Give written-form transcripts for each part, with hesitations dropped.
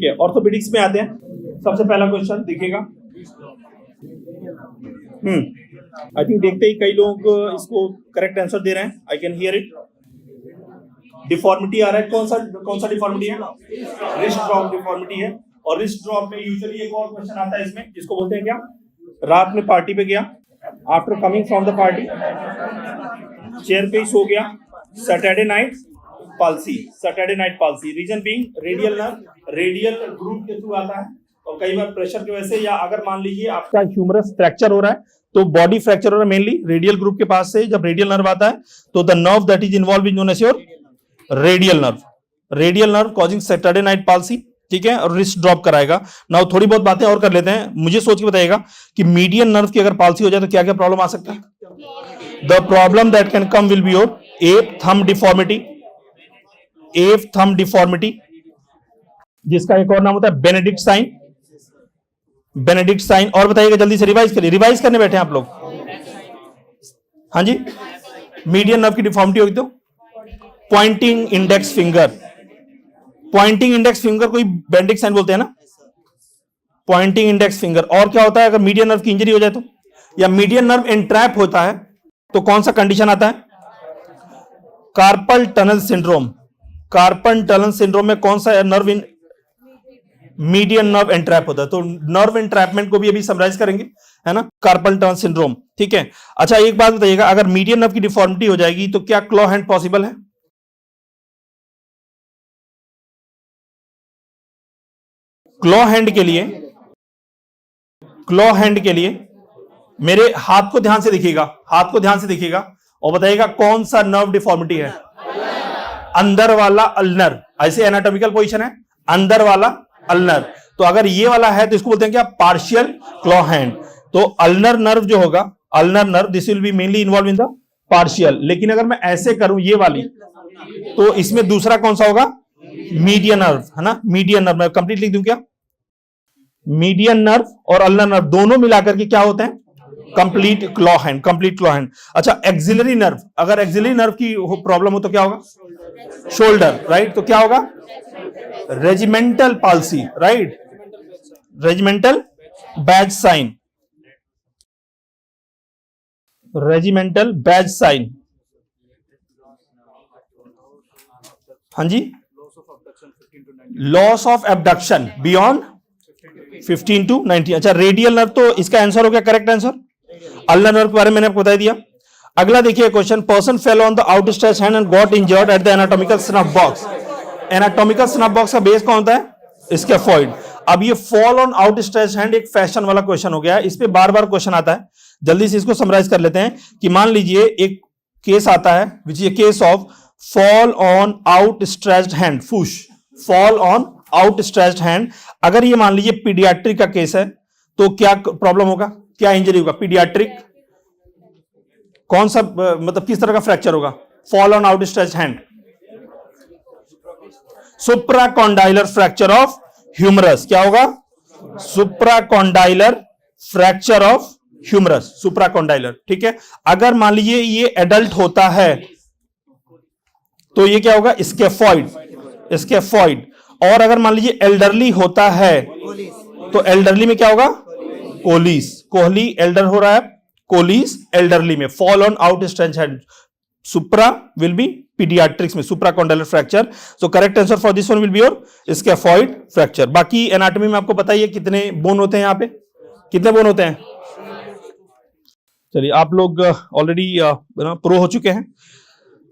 ठीक है, ऑर्थोपेडिक्स में आते हैं। सबसे पहला क्वेश्चन देखिएगा। आई थिंक देखते ही कई लोग इसको करेक्ट आंसर दे रहे हैं। I can hear it. Deformity आ रहा है, कौन सा डिफॉर्मिटी है? रिस्ट ड्रॉप डिफॉर्मिटी है। और रिस्ट ड्रॉप में यूजुअली एक और क्वेश्चन आता है इसमें, जिसको बोलते हैं क्या? रात में पार्टी पे गया, after coming from the party chair पे ही सो गया, Saturday night palsy, Saturday night palsy. Reason being radial nerve, radial group के थ्रू आता है, और कई बार प्रेशर की वजह से, या अगर मान लीजिए आपका ह्यूमरस फ्रैक्चर हो रहा है, तो बॉडी फ्रैक्चर हो रहा है मेनली रेडियल ग्रुप के पास से। जब रेडियल नर्व आता है तो the nerve that is involve in known as your radial nerve, radial nerve causing Saturday night palsy, ठीक है, और रिस्ट ड्रॉप कराएगा। नाउ थोड़ी बहुत बातें और कर लेते हैं, मुझे सोच के बताइएगा कि मीडियन नर्व की अगर पाल्सी हो जाए तो क्या क्या प्रॉब्लम आ सकता है? The problem that can come will be your app thumb deformity, app thumb deformity, जिसका एक और नाम होता है बेनेडिक्ट साइन, बेनेडिक्ट साइन। और बताइएगा जल्दी से, रिवाइज करिए, रिवाइज करने बैठे हैं आप लोग। हाँ जी, मीडियन नर्व की डिफॉर्मिटी होगी तो pointing index finger, pointing index finger कोई बेनेडिक्ट साइन बोलते हैं ना, पॉइंटिंग इंडेक्स फिंगर। और क्या होता है अगर मीडियन नर्व की इंजरी हो जाए तो, या मीडियन नर्व एंट्रैप होता है तो कौन सा कंडीशन आता है? Carpel tunnel syndrome. Carpel tunnel syndrome में कौन सा नर्व इन मीडियन नर्व एंट्रैप होता है, तो नर्व एंट्रैपमेंट को भी अभी समराइज करेंगे, है ना, कार्पल टनल सिंड्रोम, ठीक है। अच्छा एक बात बताइएगा, अगर मीडियन नर्व की डिफॉर्मिटी हो जाएगी तो क्या क्लॉ हैंड पॉसिबल है? क्लॉ हैंड के लिए, क्लॉ हैंड के लिए मेरे हाथ को ध्यान से देखिएगा, हाथ को ध्यान से देखिएगा और बताइएगा कौन सा नर्व डिफॉर्मिटी है? अंदर वाला अल्नर, ऐसे एनाटॉमिकल पोजीशन है, अंदर वाला अल्नर। तो अगर ये वाला है तो इसको बोलते हैं क्या? Partial claw hand. तो अल्नर नर्व जो होगा, ulnar nerve, this will be mainly involve in the partial. लेकिन अगर मैं ऐसे करूं ये वाली, तो इसमें दूसरा कौन सा होगा? मीडियन नर्व, है ना, मीडियन नर्व। मैं कंप्लीट लिख दूं क्या? मीडियन नर्व और अल्नर नर्व दोनों मिलाकर के क्या होते हैं? Complete claw hand, complete claw hand. अच्छा एक्सिलरी नर्व, अगर एक्सिलरी नर्व की प्रॉब्लम हो तो क्या होगा? शोल्डर, राइट, तो क्या होगा? Regimental palsy, right, regimental badge sign, regimental badge sign. हाँ जी, loss of abduction beyond 15 to 19। अच्छा रेडियल नर्व, तो इसका आंसर हो गया करेक्ट आंसर। अल्नर नर्व के बारे में मैंने आपको बता दिया। अगला देखिए question, person fell on the outstretched hand and got injured at the anatomical snuff box. Anatomical snuff box का बेस कौन होता है? स्कैफोइड। अब ये फॉल ऑन आउटस्ट्रेच्ड हैंड एक फैशन वाला क्वेश्चन हो गया है, इस पे बार बार क्वेश्चन आता है। जल्दी से इसको समराइज कर लेते हैं कि मान लीजिए एक केस आता है which is case of fall on outstretched hand, FOOSH, fall on outstretched hand. अगर ये मान लीजिए पीडियाट्रिक का केस है तो क्या प्रॉब्लम होगा, क्या इंजरी होगा? पीडियाट्रिक, कौन सा मतलब किस तरह का फ्रैक्चर होगा? Fall on outstretched hand, supracondylar fracture of humerus. क्या होगा? Supracondylar fracture of humerus, supracondylar, ठीक है। अगर मान लीजिए ये एडल्ट होता है तो ये क्या होगा? Scaphoid, scaphoid. और अगर मान लीजिए एल्डरली होता है तो एल्डरली में क्या होगा? कोलिस, कोहली एल्डर हो रहा है, कोलिस एल्डरली में। Fall on outstretched hand, supra will be pediatrics में, supracondylar fracture. So correct answer for this one will be your scaphoid fracture. बाकी एनाटॉमी में आपको पता ही है कितने बोन होते हैं, यहां पे कितने बोन होते हैं? चलिए आप लोग ऑलरेडी प्रो हो चुके हैं।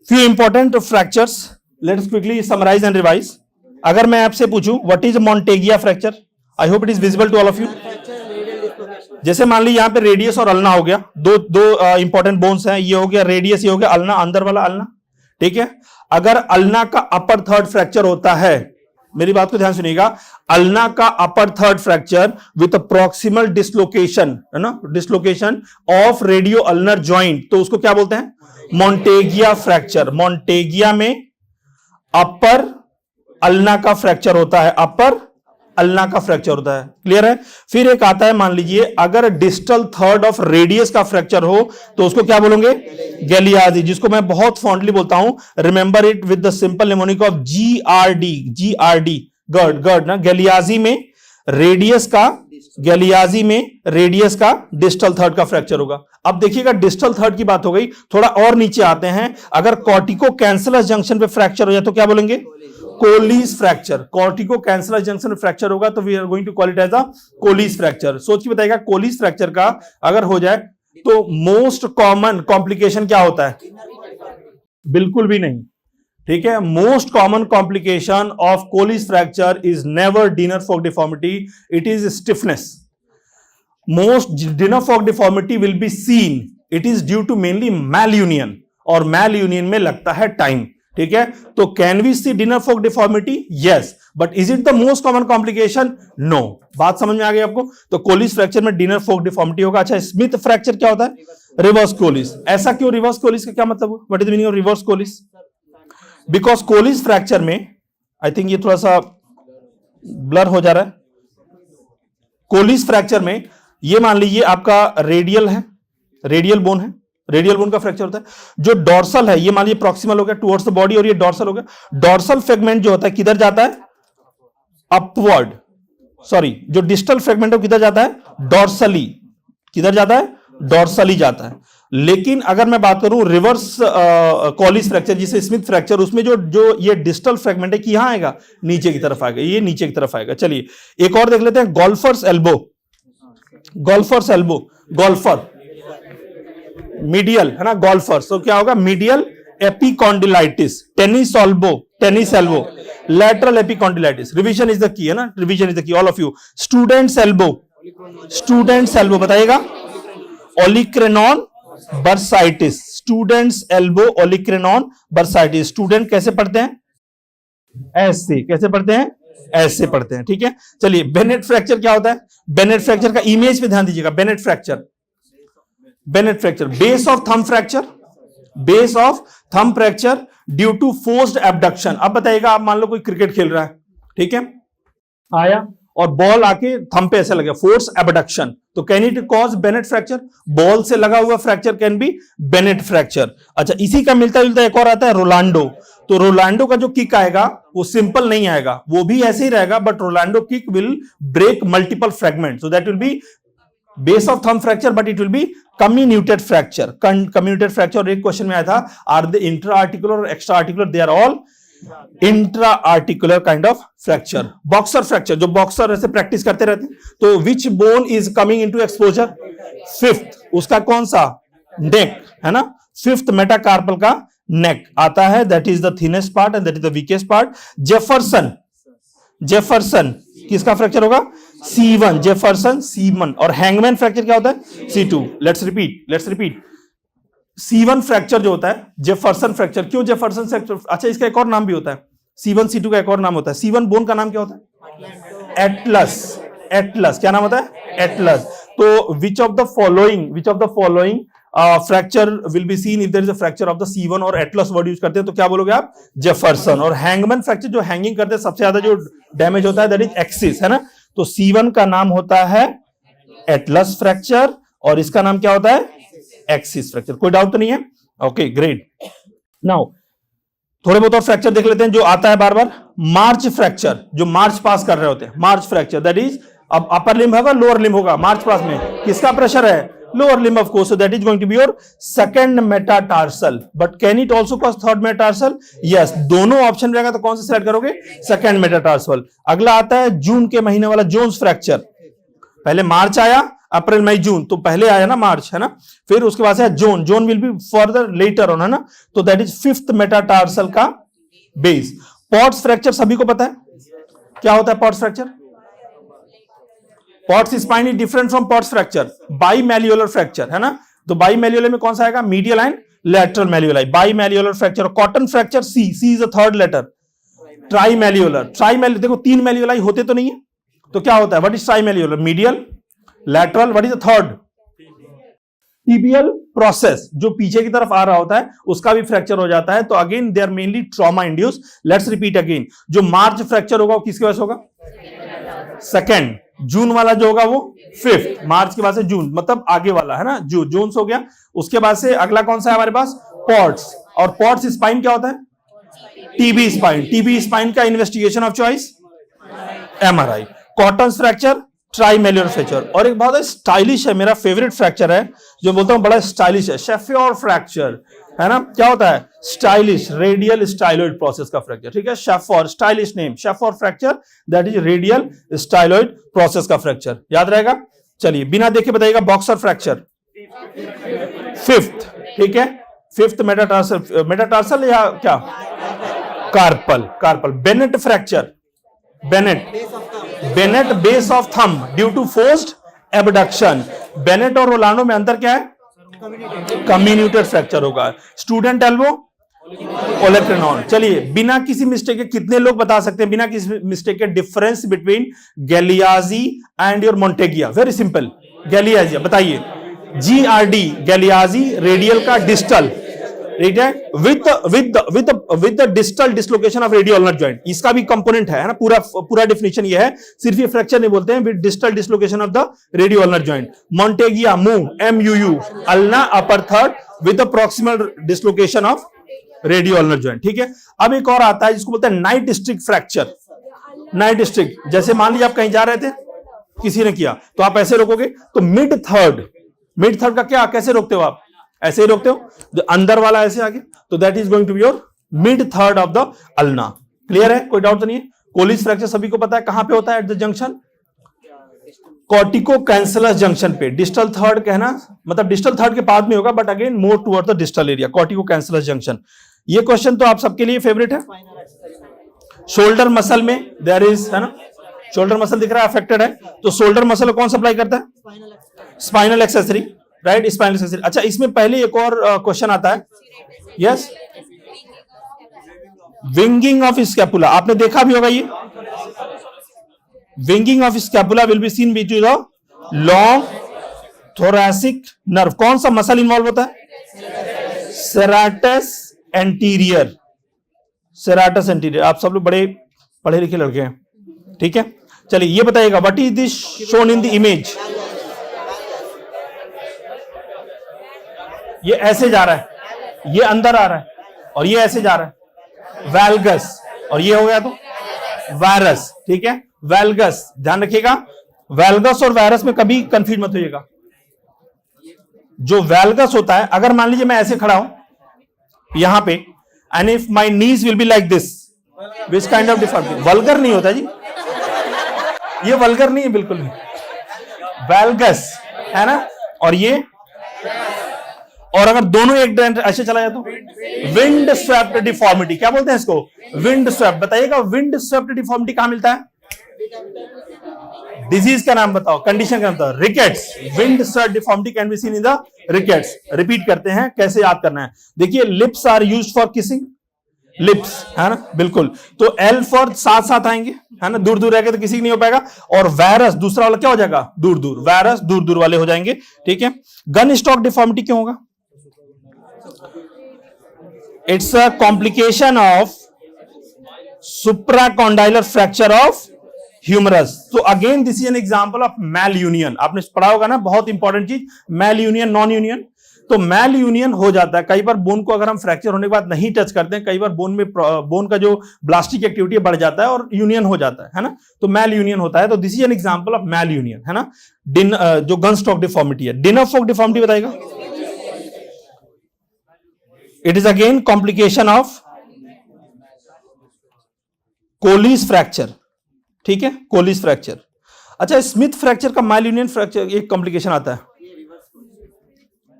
Few important fractures, let's quickly summarize and revise. अगर मैं आपसे पूछूं what is Monteggia fracture, I hope it is visible to all of you. जैसे मान ली यहां पे रेडियस और अल्ना हो गया, दो इंपॉर्टेंट बोन्स हैं, ये हो गया रेडियस, ये हो गया अल्ना, अंदर वाला अल्ना, ठीक है। अगर अल्ना का अपर थर्ड फ्रैक्चर होता है, मेरी बात को ध्यान सुनिएगा, अल्ना का upper third fracture with proximal dislocation, है ना, dislocation of radio ulnar joint, तो उसको क्या बोलते हैं? मॉन्टेगिया फ्रैक्चर। मॉन्टेगिया में अपर अल्ना का फ्रैक्चर होता है, अपर अल्ना का फ्रैक्चर होता है, क्लियर है। फिर एक आता है, मान लीजिए अगर डिस्टल थर्ड ऑफ रेडियस का फ्रैक्चर हो तो उसको क्या बोलोगे? गैलियाजी, जिसको मैं बहुत फॉन्टली बोलता हूं, remember it with the simple mnemonic of GRD, GRD, गर्ड गर्ड ना, गैलियाजी में रेडियस का डिस्टल थर्ड का फ्रैक्चर होगा। अब देखिएगा डिस्टल थर्ड की बात हो गई, थोड़ा और नीचे आते हैं। अगर कॉर्टिको कैंसलस जंक्शन पे फ्रैक्चर हो जाए तो क्या बोलेंगे? Colles fracture. Cortico cancellous junction में फ्रैक्चर होगा तो we are going to call it as a Colles fracture. सोच के बताइएगा कोलीज फ्रैक्चर का अगर हो जाए तो मोस्ट कॉमन कॉम्प्लिकेशन क्या होता है? बिल्कुल भी नहीं, ठीक है। Most common complication of Colles fracture is never dinner fork deformity, it is stiffness. Most dinner fork deformity will be seen, it is due to mainly malunion, और मैल union में लगता है टाइम, ठीक है। तो can we see dinner fork deformity? Yes, but is it the most common complication? No. बात समझ में आ गई आपको? तो कोलिस फ्रैक्चर में डिनर फॉक डिफॉर्मिटी होगा। अच्छा, स्मिथ फ्रैक्चर क्या होता है? Reverse Colles. ऐसा क्यों? रिवर्स कोलिस का क्या मतलब? What is the meaning of reverse Colles? Because Colles fracture में, आई थिंक ये थोड़ा सा ब्लर हो जा रहा है। कोलिस फ्रैक्चर में ये मान लीजिए आपका रेडियल है, रेडियल बोन है, रेडियल बोन का फ्रैक्चर होता है। जो डॉर्सल है ये मान लीजिए प्रॉक्सिमल हो गया टुवर्ड्स द बॉडी, और ये डॉर्सल हो गया। डॉर्सल फ्रेगमेंट जो होता है किधर जाता है? अपवर्ड। सॉरी, जो डिस्टल फ्रेगमेंट है किधर जाता है? डॉर्सली। किधर जाता है? डॉर्सली जाता है। लेकिन अगर मैं बात करूं रिवर्स कोलिस फ्रैक्चर जिसे स्मिथ फ्रैक्चर, उसमें जो ये डिस्टल फ्रेगमेंट है कि यहां आएगा, नीचे की तरफ आएगा, ये नीचे की तरफ आएगा। चलिए एक और देख लेते हैं, golfer's elbow. Golfer's elbow, golfer medial है ना, गोल्फर। तो क्या होगा? Medial epicondylitis. Tennis elbow, tennis elbow, lateral epicondylitis. Revision is the key है ना, revision is the key, all of you. Student's elbow, student's elbow बताइएगा। Olecranon bursitis, student's elbow olecranon bursitis. Student कैसे पढ़ते हैं? ऐसे। कैसे पढ़ते हैं? ऐसे पढ़ते हैं, ठीक है। चलिए बेनेट फ्रैक्चर क्या होता है? बेनेट फ्रैक्चर का इमेज पे ध्यान दीजिएगा। Bennett fracture, Bennett fracture, base of thumb fracture, base of thumb fracture due to forced abduction. अब बताइएगा, आप मान लो कोई क्रिकेट खेल रहा है, ठीक है, आया और बॉल आके थंब पे ऐसे लगे, फोर्स एबडक्शन, तो can it cause Bennett fracture? Ball से लगा हुआ fracture can be Bennett fracture. अच्छा, इसी का मिलता जुलता एक और आता है, रोलांडो। तो रोलांडो का जो किक आएगा वो सिंपल नहीं आएगा, वो भी ऐसे ही रहेगा, but Rolando kick will break multiple fragment, so that will be base of thumb fracture, but it will be comminuted fracture. Comminuted fracture एक क्वेश्चन में आया था, are they intra articular or extra articular? They are all intra articular kind of fracture. Boxer fracture, जो boxer ऐसे practice करते रहते हैं, तो which bone is coming into exposure? Fifth. उसका कौन सा? नेक है ना, फिफ्थ मेटाकार्पल का नेक आता है, that is the thinnest part and that is the weakest part. Jefferson, Jefferson किसका फ्रैक्चर होगा? C1, Jefferson C1। और हैंगमैन फ्रैक्चर क्या होता है? C2। Let's repeat, let's repeat. C1 fracture जो होता है जेफरसन फ्रैक्चर। क्यों जेफरसन फ्रैक्चर? अच्छा, इसका एक और नाम भी होता है, C1 C2 का एक और नाम होता है। C1 बोन का नाम क्या होता है? एटलस। एटलस क्या नाम होता है? एटलस। तो which of the following fracture will be seen if there is a fracture of the C1 और एटलस वर्ड यूज करते हैं तो क्या बोलोगे आप? जेफरसन। और हैंगमैन फ्रैक्चर जो हैंगिंग करते हैं, सबसे ज्यादा जो डैमेज होता है दैट इज एक्सिस, है ना। तो C1 का नाम होता है एटलस फ्रैक्चर और इसका नाम क्या होता है? Axis fracture. कोई डाउट तो नहीं है? Okay, great. नाउ थोड़े बहुत और फ्रैक्चर देख लेते हैं जो आता है बार बार। मार्च फ्रैक्चर, जो मार्च पास कर रहे होते हैं, मार्च फ्रैक्चर दैट इज, अब अपर लिम्ब होगा लोअर लिम्ब होगा, मार्च पास में किसका प्रेशर है? Lower limb of course, so that is going to be your second metatarsal. But can it also cause third metatarsal? Yes, दोनों ऑप्शन रहेगा तो कौन सा सिलेक्ट करोगे? Second metatarsal. अगला आता है जून के महीने वाला जोन्स फ्रैक्चर। पहले मार्च आया, अप्रैल मई जून, तो पहले आया ना मार्च, है ना, फिर उसके बाद है zone. Zone will be further later on, है ना, तो दैट इज फिफ्थ मेटाटार्सल का बेस। पॉट्स फ्रैक्चर सभी को पता है क्या होता है? Pott's fracture, Pott's spine is different from Pott's fracture. Bimalleolar fracture है ना, तो बाईमैल्यूलर में कौन सा आएगा? Medial and lateral malleoli. Bimalleolar fracture. Cotton fracture C is the third letter. Trimalleolar, trimalleolar देखो तीन मैल्यूलाई होते तो नहीं है, तो क्या होता है? What is trimalleolar? Medial, lateral, what is the third? Tibial process, जो पीछे की तरफ आ रहा होता है उसका भी फ्रैक्चर हो जाता है। तो again they are mainly trauma induced. Let's repeat again, जो मार्च फ्रैक्चर होगा वो किसकी वजह से होगा? सेकंड। जून वाला जो होगा वो फिफ्थ। मार्च के बाद से जून, मतलब आगे वाला है ना, जून हो गया। उसके बाद से अगला कौन सा है हमारे पास? पॉट्स। और पॉट्स स्पाइन क्या होता है? TB spine. टीबी स्पाइन का investigation of choice MRI। Cotton fracture, trimalleolar fracture, और एक बहुत स्टाइलिश है, मेरा फेवरेट फ्रैक्चर है जो बोलता हूं बड़ा स्टाइलिश है, शेफियोर फ्रैक्चर, है ना। क्या होता है? स्टाइलिश रेडियल स्टाइलॉइड प्रोसेस का फ्रैक्चर, ठीक है। Chauffeur, stylish name, chauffeur fracture, that is radial styloid process का फ्रैक्चर, याद रहेगा। चलिए बिना देखे बताइएगा, बॉक्सर फ्रैक्चर, फिफ्थ, ठीक है, फिफ्थ मेटाटार्सल, मेटाटार्सल या क्या, carpal, carpal. Bennett fracture, Bennett, Bennett base of thumb due to forced abduction. Bennett और रोलांडो में अंतर क्या है? कम्युनिटेड फ्रैक्चर होगा। Student elbow, olecranon. चलिए बिना किसी मिस्टेक के कितने लोग बता सकते हैं बिना किसी मिस्टेक के difference between Galeazzi and your Monteggia? Very simple, Galeazzi बताइए। GRD गैलियाजी रेडियल का डिस्टल, ठीक है, with the distal dislocation of radio ulnar joint, इसका भी कंपोनेंट है ना, पूरा डेफिनेशन ये है, सिर्फ ये फ्रैक्चर नहीं बोलते हैं, with distal dislocation of the radio ulnar joint. Monteggia मुंह, MUU, ulna upper third with the proximal dislocation of radio ulnar joint, ठीक है। अब एक और आता है जिसको बोलते हैं nightstick fracture. Nightstick, जैसे मान लीजिए आप कहीं जा रहे थे, किसी ने किया तो आप ऐसे रोकोगे, तो मिड थर्ड, मिड थर्ड का क्या, कैसे रोकते हो आप? ऐसे ही रोकते हो, जो अंदर वाला ऐसे आगे, तो that is going to be your mid third of the ulna. Clear है, कोई डाउट तो नहीं है। कोलिस फ्रैक्चर सभी को पता है, कहां पे होता है? At the junction, cortico cancellous junction पे, डिस्टल थर्ड कहना, मतलब डिस्टल थर्ड के पास में होगा, but again more toward the distal area, cortico cancellous junction. ये क्वेश्चन तो आप सबके लिए फेवरेट है। शोल्डर मसल में देयर इज, है ना, शोल्डर मसल दिख रहा है अफेक्टेड है, तो शोल्डर मसल को कौन सप्लाई करता है? Spinal accessory, right, spinal accessory. अच्छा, इसमें पहले एक और क्वेश्चन आता है, यस, विंगिंग ऑफ स्कैपुला, आपने देखा भी होगा ये, winging of scapula will be scene between the long thoracic nerve. कौन सा मसल इन्वॉल्व होता है? Serratus anterior, serratus anterior. आप सब लोग बड़े पढ़े लिखे लड़के हैं, ठीक है। चलिए ये बताइएगा, what is this shown in the image? ये ऐसे जा रहा है, ये अंदर आ रहा है, और ये ऐसे जा रहा है, वैल्गस, और ये हो गया तो वायरस, ठीक है। वैल्गस, ध्यान रखिएगा, वैल्गस और वायरस में कभी कंफ्यूज मत होइएगा। जो वैल्गस होता है, अगर मान लीजिए मैं ऐसे खड़ा हूं यहां पे, and if my knees will be like this, which kind of deformity? Vulgar नहीं होता जी, ये वल्गर नहीं है, बिल्कुल नहीं, वैल्गस है ना। और ये, और अगर दोनों एक ऐसे चला जाए तो विंड स्वेप्ट डिफॉर्मिटी, क्या बोलते हैं इसको? Wind swept. बताइएगा विंड स्वेप्ट डिफॉर्मिटी कहां मिलता है? डिजीज का नाम बताओ, कंडीशन का नाम बताओ। Rickets, windswept deformity can be seen in the rickets. Repeat करते हैं, कैसे याद करना है? देखिए, lips are used for kissing, lips, है ना, बिल्कुल। तो एल फॉर साथ साथ आएंगे, है ना, दूर दूर रहेगा तो किसी की नहीं हो पाएगा। और वायरस दूसरा वाला क्या हो जाएगा? दूर दूर, वायरस दूर दूर वाले हो जाएंगे, ठीक है। गन स्टॉक डिफॉर्मिटी क्यों होगा? It's a complication of supracondylar fracture of humerus. तो again this is an example of malunion. आपने पढ़ा होगा ना, बहुत इंपॉर्टेंट चीज, मैल यूनियन, नॉन यूनियन। तो मैल यूनियन हो जाता है कई बार, बोन को अगर हम फ्रैक्चर होने के बाद नहीं टच करते हैं, कई बार बोन में, बोन का जो ब्लास्टिक एक्टिविटी बढ़ जाता है और यूनियन हो जाता है ना, तो मैल यूनियन होता है। तो this is an example of malunion, है ना। जो गन स्टॉक डिफॉर्मिटी है। डिनर फॉक डिफॉर्मिटी बताएगा? It is again complication of Colles fracture, ठीक है, कोलिस फ्रैक्चर। अच्छा, स्मिथ फ्रैक्चर का मैल यूनियन फ्रैक्चर एक कॉम्प्लिकेशन आता है,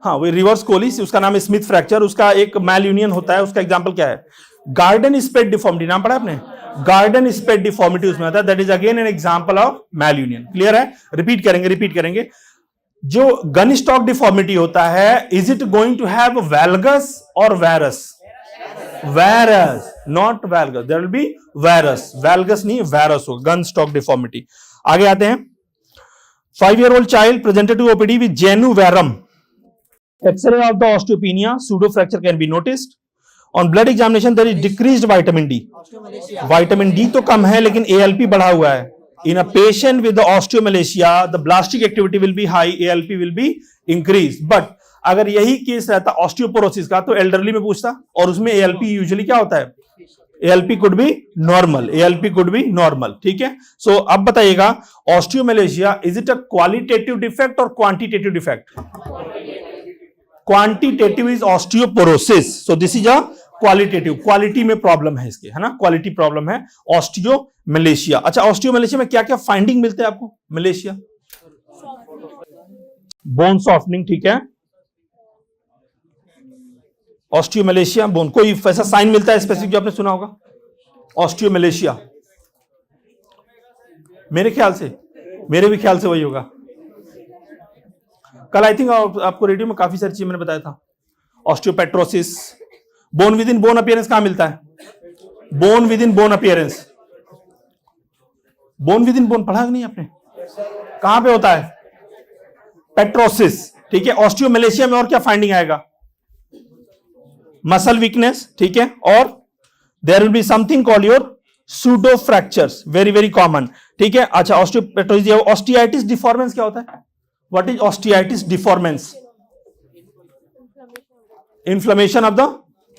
हाँ, वो रिवर्स कोलिस, उसका नाम है स्मिथ फ्रैक्चर, उसका एक मैल यूनियन होता है। उसका एग्जांपल क्या है? गार्डन स्पेड डिफॉर्मिटी, नाम पढ़ा आपने? गार्डन स्पेड डिफॉर्मिटी उसमें आता है, that is again an example of malunion. Clear है? रिपीट करेंगे, रिपीट करेंगे। जो गन स्टॉक डिफॉर्मिटी होता है, is it going to have valgus और varus? Varus, not valgus, there will be varus, valgus नहीं, वायरस हो, गन स्टॉक डिफॉर्मिटी। आगे आते हैं। 5-year-old child presented to OPD with genu varum. X-ray of the osteopenia, pseudo fracture can be noticed. On blood examination there is decreased vitamin D. Vitamin D तो कम है लेकिन ALP बढ़ा हुआ है. In a patient with the osteomalacia, the blastic activity will be high, ALP will be increased. But अगर यही case रहता osteoporosis का तो एल्डरली में पूछता, और उसमें ALP यूजुअली क्या होता है? ALP could be normal, ALP could be normal, ठीक है. So अब बताइएगा osteomalacia is it a qualitative defect or quantitative defect? Quantitative is osteoporosis, so this is a qualitative, quality में प्रॉब्लम है इसके, है ना, क्वालिटी प्रॉब्लम है ऑस्टियोमलेशिया. अच्छा, ऑस्टियोमलेशिया में क्या क्या फाइंडिंग मिलते हैं आपको? मलेशिया, बोन सॉफ्टनिंग, ठीक है. ऑस्टियोमलेशिया बोन, कोई ऐसा साइन मिलता है स्पेसिफिक जो आपने सुना होगा? ऑस्टियोमलेशिया, मेरे ख्याल से, मेरे भी ख्याल से वही होगा. कल आई थिंक आपको रेडियो में काफी सारी चीजें मैंने बताया था. Osteopetrosis, bone within bone appearance कहां मिलता है? Bone within bone appearance, bone within bone पढ़ा नहीं आपने? कहां पे होता है? पेट्रोसिस, ठीक है. ऑस्टियोमलेशिया में और क्या फाइंडिंग आएगा? मसल वीकनेस, ठीक है. और there will be something called your pseudo fractures, very very common, ठीक है. अच्छा, ऑस्टियोपेट्रोसिस. ऑस्टियाइटिस डिफॉर्मेंस क्या होता है? What is osteitis deformans? Inflammation of the,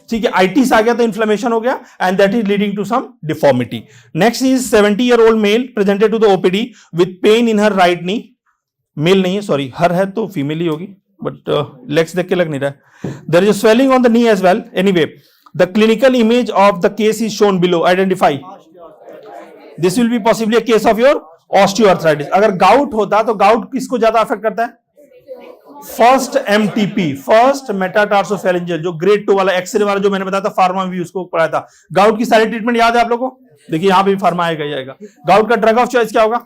ठीक है. आइटिस आ गया तो इन्फ्लेमेशन हो गया and that is leading to some deformity. Next is 70-year-old male presented to the OPD with pain in her right knee. Male नहीं है, sorry, हर है तो फीमेल ही होगी, बट लेग्स देख के लग नहीं रहा है. There is a swelling on the knee as well. Anyway, the clinical image of the case is shown below. Identify. This will be possibly a case of your osteoarthritis. अगर gout होता तो gout किसको ज्यादा affect करता है? First MTP, first मेटाटार्सोफेरेंजियल, जो grade 2 वाला x ray वाला जो मैंने बताया था, फार्मा में भी उसको पढ़ाया था. गाउट की सारी ट्रीटमेंट याद है आप लोगों को? देखिए यहां पे भी फार्मा आएगा ही आएगा. गाउट का ड्रग ऑफ चॉइस क्या होगा?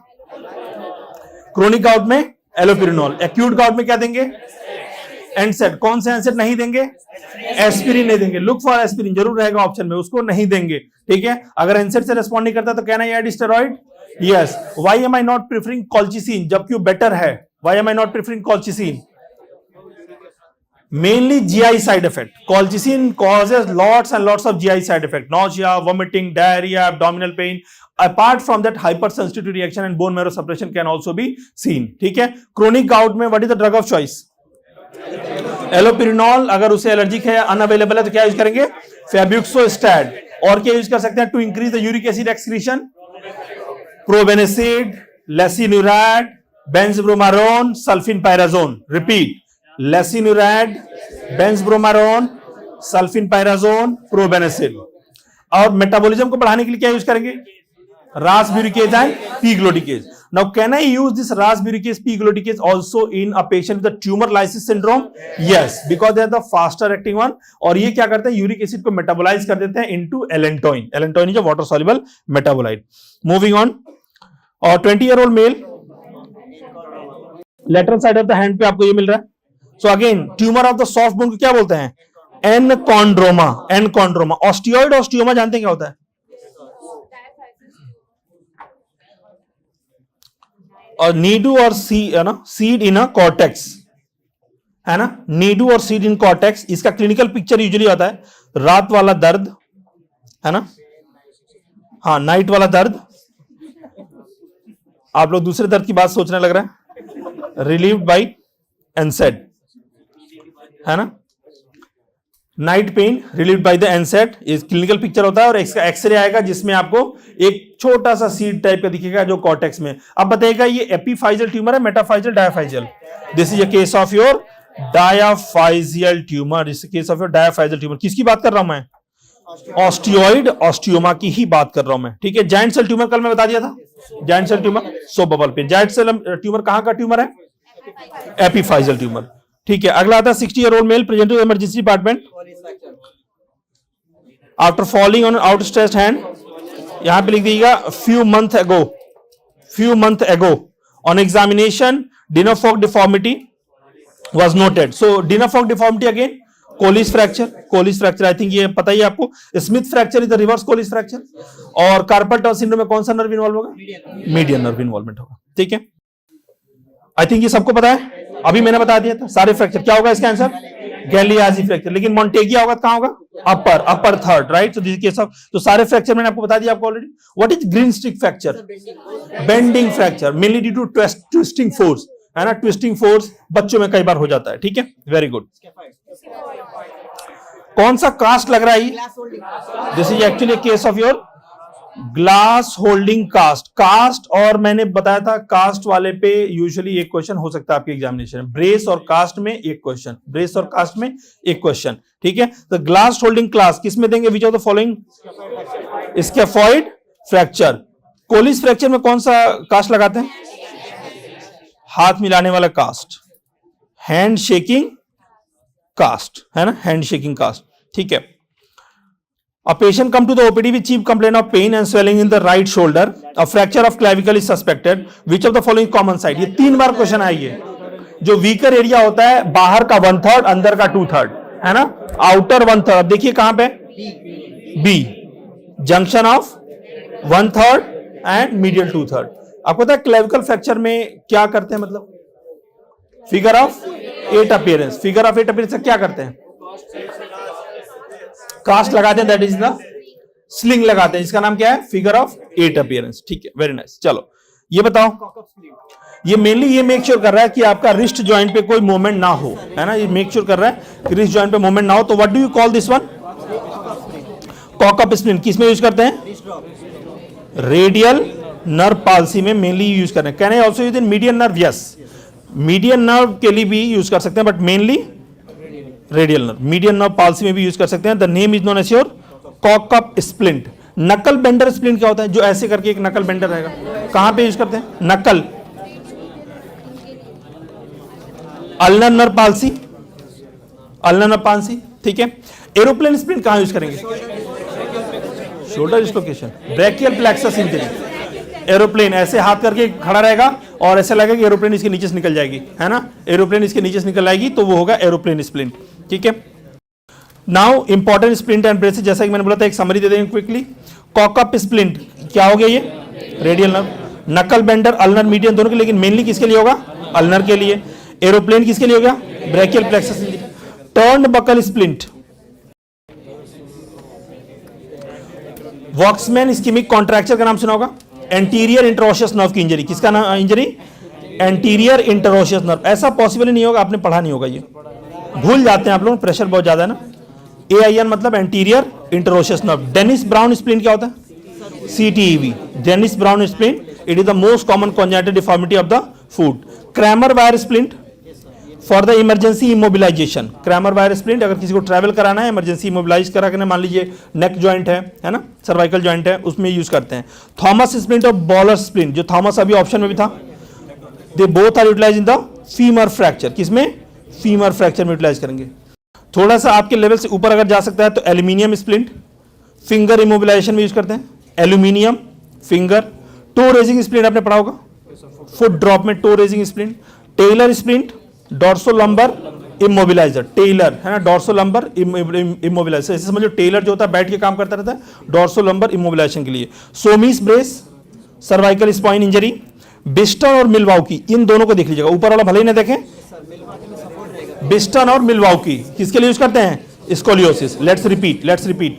क्रोनिक गाउट में एलोपिरिनॉल, एक्यूट गाउट में क्या देंगे? एनसेड. कौन से एनसेड नहीं देंगे? एस्पिरिन नहीं देंगे. लुक फॉर एस्पिरिन जरूर रहेगा ऑप्शन में, उसको नहीं देंगे, ठीक है. अगर एनसेड से रेस्पॉन्ड नहीं करता तो can I add steroid? Yes. Why am I not preferring colchicine जबकि वो बेटर है? Why am I not preferring colchicine? Mainly GI side effect. Colchicine causes lots and lots of GI side effect, nausea, vomiting, diarrhea, abdominal pain. Apart from that, hypersensitivity reaction and bone marrow suppression can also be seen, ठीक है. Chronic gout में what is the drug of choice? एलोपिरिनॉल. अगर उसे allergic है, unavailable है तो क्या use करेंगे? फेब्यूक्सोस्टैट. और क्या यूज कर सकते हैं to increase the uric acid excretion? Probenecid, lesinurad, benzbromarone, sulfinpyrazone. Repeat, lesinurad, benzbromarone, sulfinpyrazone, probenecid. और मेटाबॉलिज्म को बढ़ाने के लिए क्या यूज करेंगे? Rasburicase and pegloticase. Now, can I use this rasburicase P-gluticase also in a patient with a tumor lysis syndrome? Yes, because they are the faster acting one. और ये क्या करते हैं? यूरिक एसिड को मेटाबोलाइज कर देते हैं into allantoin. Allantoin is a water soluble metabolite. Moving on. और 20-year-old male, lateral side of the hand पे आपको ये मिल रहा है. So again, tumor of the soft bone को क्या बोलते हैं? एनकॉन्ड्रोमा. एनकॉन्ड्रोमा. ऑस्टियोइड ऑस्टियोमा जानते हैं क्या होता है? और नीडू और सीड इन अ कॉर्टेक्स, है ना. नीडू और सीड इन कॉर्टेक्स. इसका क्लिनिकल पिक्चर यूजुअली आता है रात वाला दर्द, है ना. हाँ, नाइट वाला दर्द. आप लोग दूसरे दर्द की बात सोचने लग रहा है. रिलीव्ड बाय एनसेड, है ना. Night pain relieved by the NSAID, ये क्लिनिकल पिक्चर होता है. और इसका एक्सरे आएगा जिसमें आपको एक छोटा सा सीड टाइप का दिखेगा जो कॉर्टेक्स में. अब बताइएगा ये एपीफाइजियल ट्यूमर है, metaphyseal, diaphyseal? This is a case of your diaphyseal tumour. इस case of your diaphyseal tumour. किसकी बात कर रहा हूं मैं? ऑस्टियोइड ऑस्टियोमा की ही बात कर रहा हूं मैं, ठीक है. जाइंट सेल ट्यूमर कल मैं बता दिया था. Giant cell tumour, soap bubble pain. Giant cell tumour कहां का ट्यूमर है? एपीफाइजियल ट्यूमर, ठीक है. अगला आता है 60-year-old male present to emergency department after falling on outstretched hand. यहां पे लिख दीजिएगा few month ago on examination dinner fork deformity was noted. So dinner fork deformity again Colles fracture. I think ये पता ही आपको. Smith fracture is the reverse Colles fracture. और carpal tunnel syndrome में कौन सा नर्व इन्वॉल्व होगा? मीडियन नर्व इन्वॉल्वमेंट होगा, ठीक है. आई थिंक ये सबको पता है. अभी मैंने बता दिया था सारे फ्रैक्चर. क्या होगा इसका आंसर? गैलियाजी फ्रैक्चर. लेकिन मोंटेगिया होगा कहां होगा? Upper third, right. So this case of, तो सारे फ्रैक्चर मैंने आपको बता दिया आपको already. What is green stick fracture? Bending fracture, mainly due to twisting force, है ना. ट्विस्टिंग फोर्स बच्चों में कई बार हो जाता है, ठीक है. Very good. कौन सा कास्ट लग रहा है? This is actually case of your glass holding cast. Cast, और मैंने बताया था कास्ट वाले पे यूजुअली एक क्वेश्चन हो सकता है आपके एग्जामिनेशन में। ब्रेस और कास्ट में एक क्वेश्चन, ब्रेस और कास्ट में एक क्वेश्चन, ठीक है। तो ग्लास होल्डिंग क्लास किस में देंगे? Which of the following? Scaphoid fracture. Colles fracture में कौन सा कास्ट लगाते हैं? हाथ मिलाने वाला कास्ट, हैंड शेकिंग कास्ट, है ना, हैंड शेकिंग कास्ट, ठीक है। A patient come to the OPD with chief complaint of pain and swelling in the right shoulder. A fracture of clavicle is suspected. Which of the following common side? ये 3 बार question आइए। जो weaker area होता है, बाहर का 1/3, अंदर का 2/3, है ना, आउटर 1/3। अब देखिए कहां पे? B, junction of 1/3 and medial 2/3। आपको पता है क्लेविकल फ्रैक्चर में क्या करते हैं? मतलब figure of 8 appearance. Figure of 8 appearance से क्या करते हैं? कास्ट लगाते हैं, दैट इज द स्लिंग लगाते हैं, जिसका नाम क्या है? फिगर ऑफ 8 अपीयरेंस, ठीक है, वेरी नाइस। चलो ये बताओ, ये मेनली ये मेक श्योर कर रहा है कि आपका रिस्ट जॉइंट पे कोई मूवमेंट ना हो, है ना, ये मेक श्योर कर रहा है कि रिस्ट जॉइंट पे मूवमेंट ना हो। तो what do you call this one? Cock up splint. किस में यूज करते हैं? रेडियल नर्व पाल्सी में मेनली यूज कर रहे हैं। Can I also use in median nerve? Yes, median nerve के लिए भी यूज कर सकते हैं, but mainly radial nerve. Median nerve palsy में भी यूज कर सकते हैं। The name is known as your cock up splint. Knuckle bender splint क्या होता है? जो ऐसे करके एक नकल बेंडर रहेगा, कहां पे यूज करते हैं? नकल। Ulnar nerve palsy, ulnar nerve palsy, ठीक है। एरोप्लेन स्प्लिंट कहां यूज करेंगे? Shoulder dislocation, brachial plexus injury. Aeroplane ऐसे हाथ करके खड़ा रहेगा और ऐसा लगेगा कि एरोप्लेन इसके नीचे से निकल जाएगी, है ना, एरोप्लेन इसके नीचे से निकल आएगी, तो वो होगा एरोप्लेन स्प्लिंट, ठीक है। Now important splint and braces, जैसा कि मैंने बोला था, एक समरी दे देंगे क्विकली। कॉकअप स्प्लिंट क्या हो गया? ये रेडियल नर्व। नकल बेंडर अल्नर मीडियन दोनों के, लेकिन मेनली किसके लिए होगा? अल्नर के लिए। एरोप्लेन किसके लिए हो गया? Brachial plexus injury. Turned buckle splint, वॉक्समैन इस्कीमिक कॉन्ट्रैक्चर का नाम सुना होगा। एंटीरियर इंटरोशियस नर्व की इंजरी, किसका नाम? Injury anterior interosseous nerve. ऐसा पॉसिबल ही नहीं होगा, आपने पढ़ा नहीं होगा, ये भूल जाते हैं आप लोग, प्रेशर बहुत ज्यादा है ना। AIN मतलब anterior interosseous nerve. Denis Browne splint क्या होता है? CTEV, Denis Browne splint. It is the most common congenital deformity of the foot. Cramer wire splint for the emergency immobilisation. Cramer wire splint अगर किसी को travel कराना है, emergency immobilise करा के, मान लीजिए नेक जॉइंट है ना, सर्वाइकल जॉइंट है, उसमें यूज करते हैं। थॉमस स्प्लिंट और बॉलर स्प्लिंट, जो थॉमस अभी ऑप्शन में भी था, they both are utilize in the femur fracture. किसमें? फीमर फ्रैक्चर में यूटिलाइज करेंगे। थोड़ा सा आपके लेवल से ऊपर अगर जा सकता है तो एल्यूमिनियम स्प्लिंट, फिंगर इमोबिलाइजेशन में यूज करते हैं, aluminium finger. Toe raising splint आपने पढ़ा होगा, फुट ड्रॉप में toe raising splint. Taylor splint dorsolumbar immobiliser, Taylor है ना, डॉर्सोलंबर इमोबिलाइजर। ऐसे समझो टेलर जो होता है बैठ के काम करता रहता है, डॉर्सोलंबर इमोबिलाइजेशन के लिए। सोमिस ब्रेस सर्वाइकल स्पाइन इंजरी। बिस्टन और मिल्वाउकी, इन दोनों को देख लीजिएगा, ऊपर वाला भले ही ना देखें। बिस्टन और मिल्वाउकी किसके लिए यूज करते हैं? स्कोलियोसिस। Let's repeat.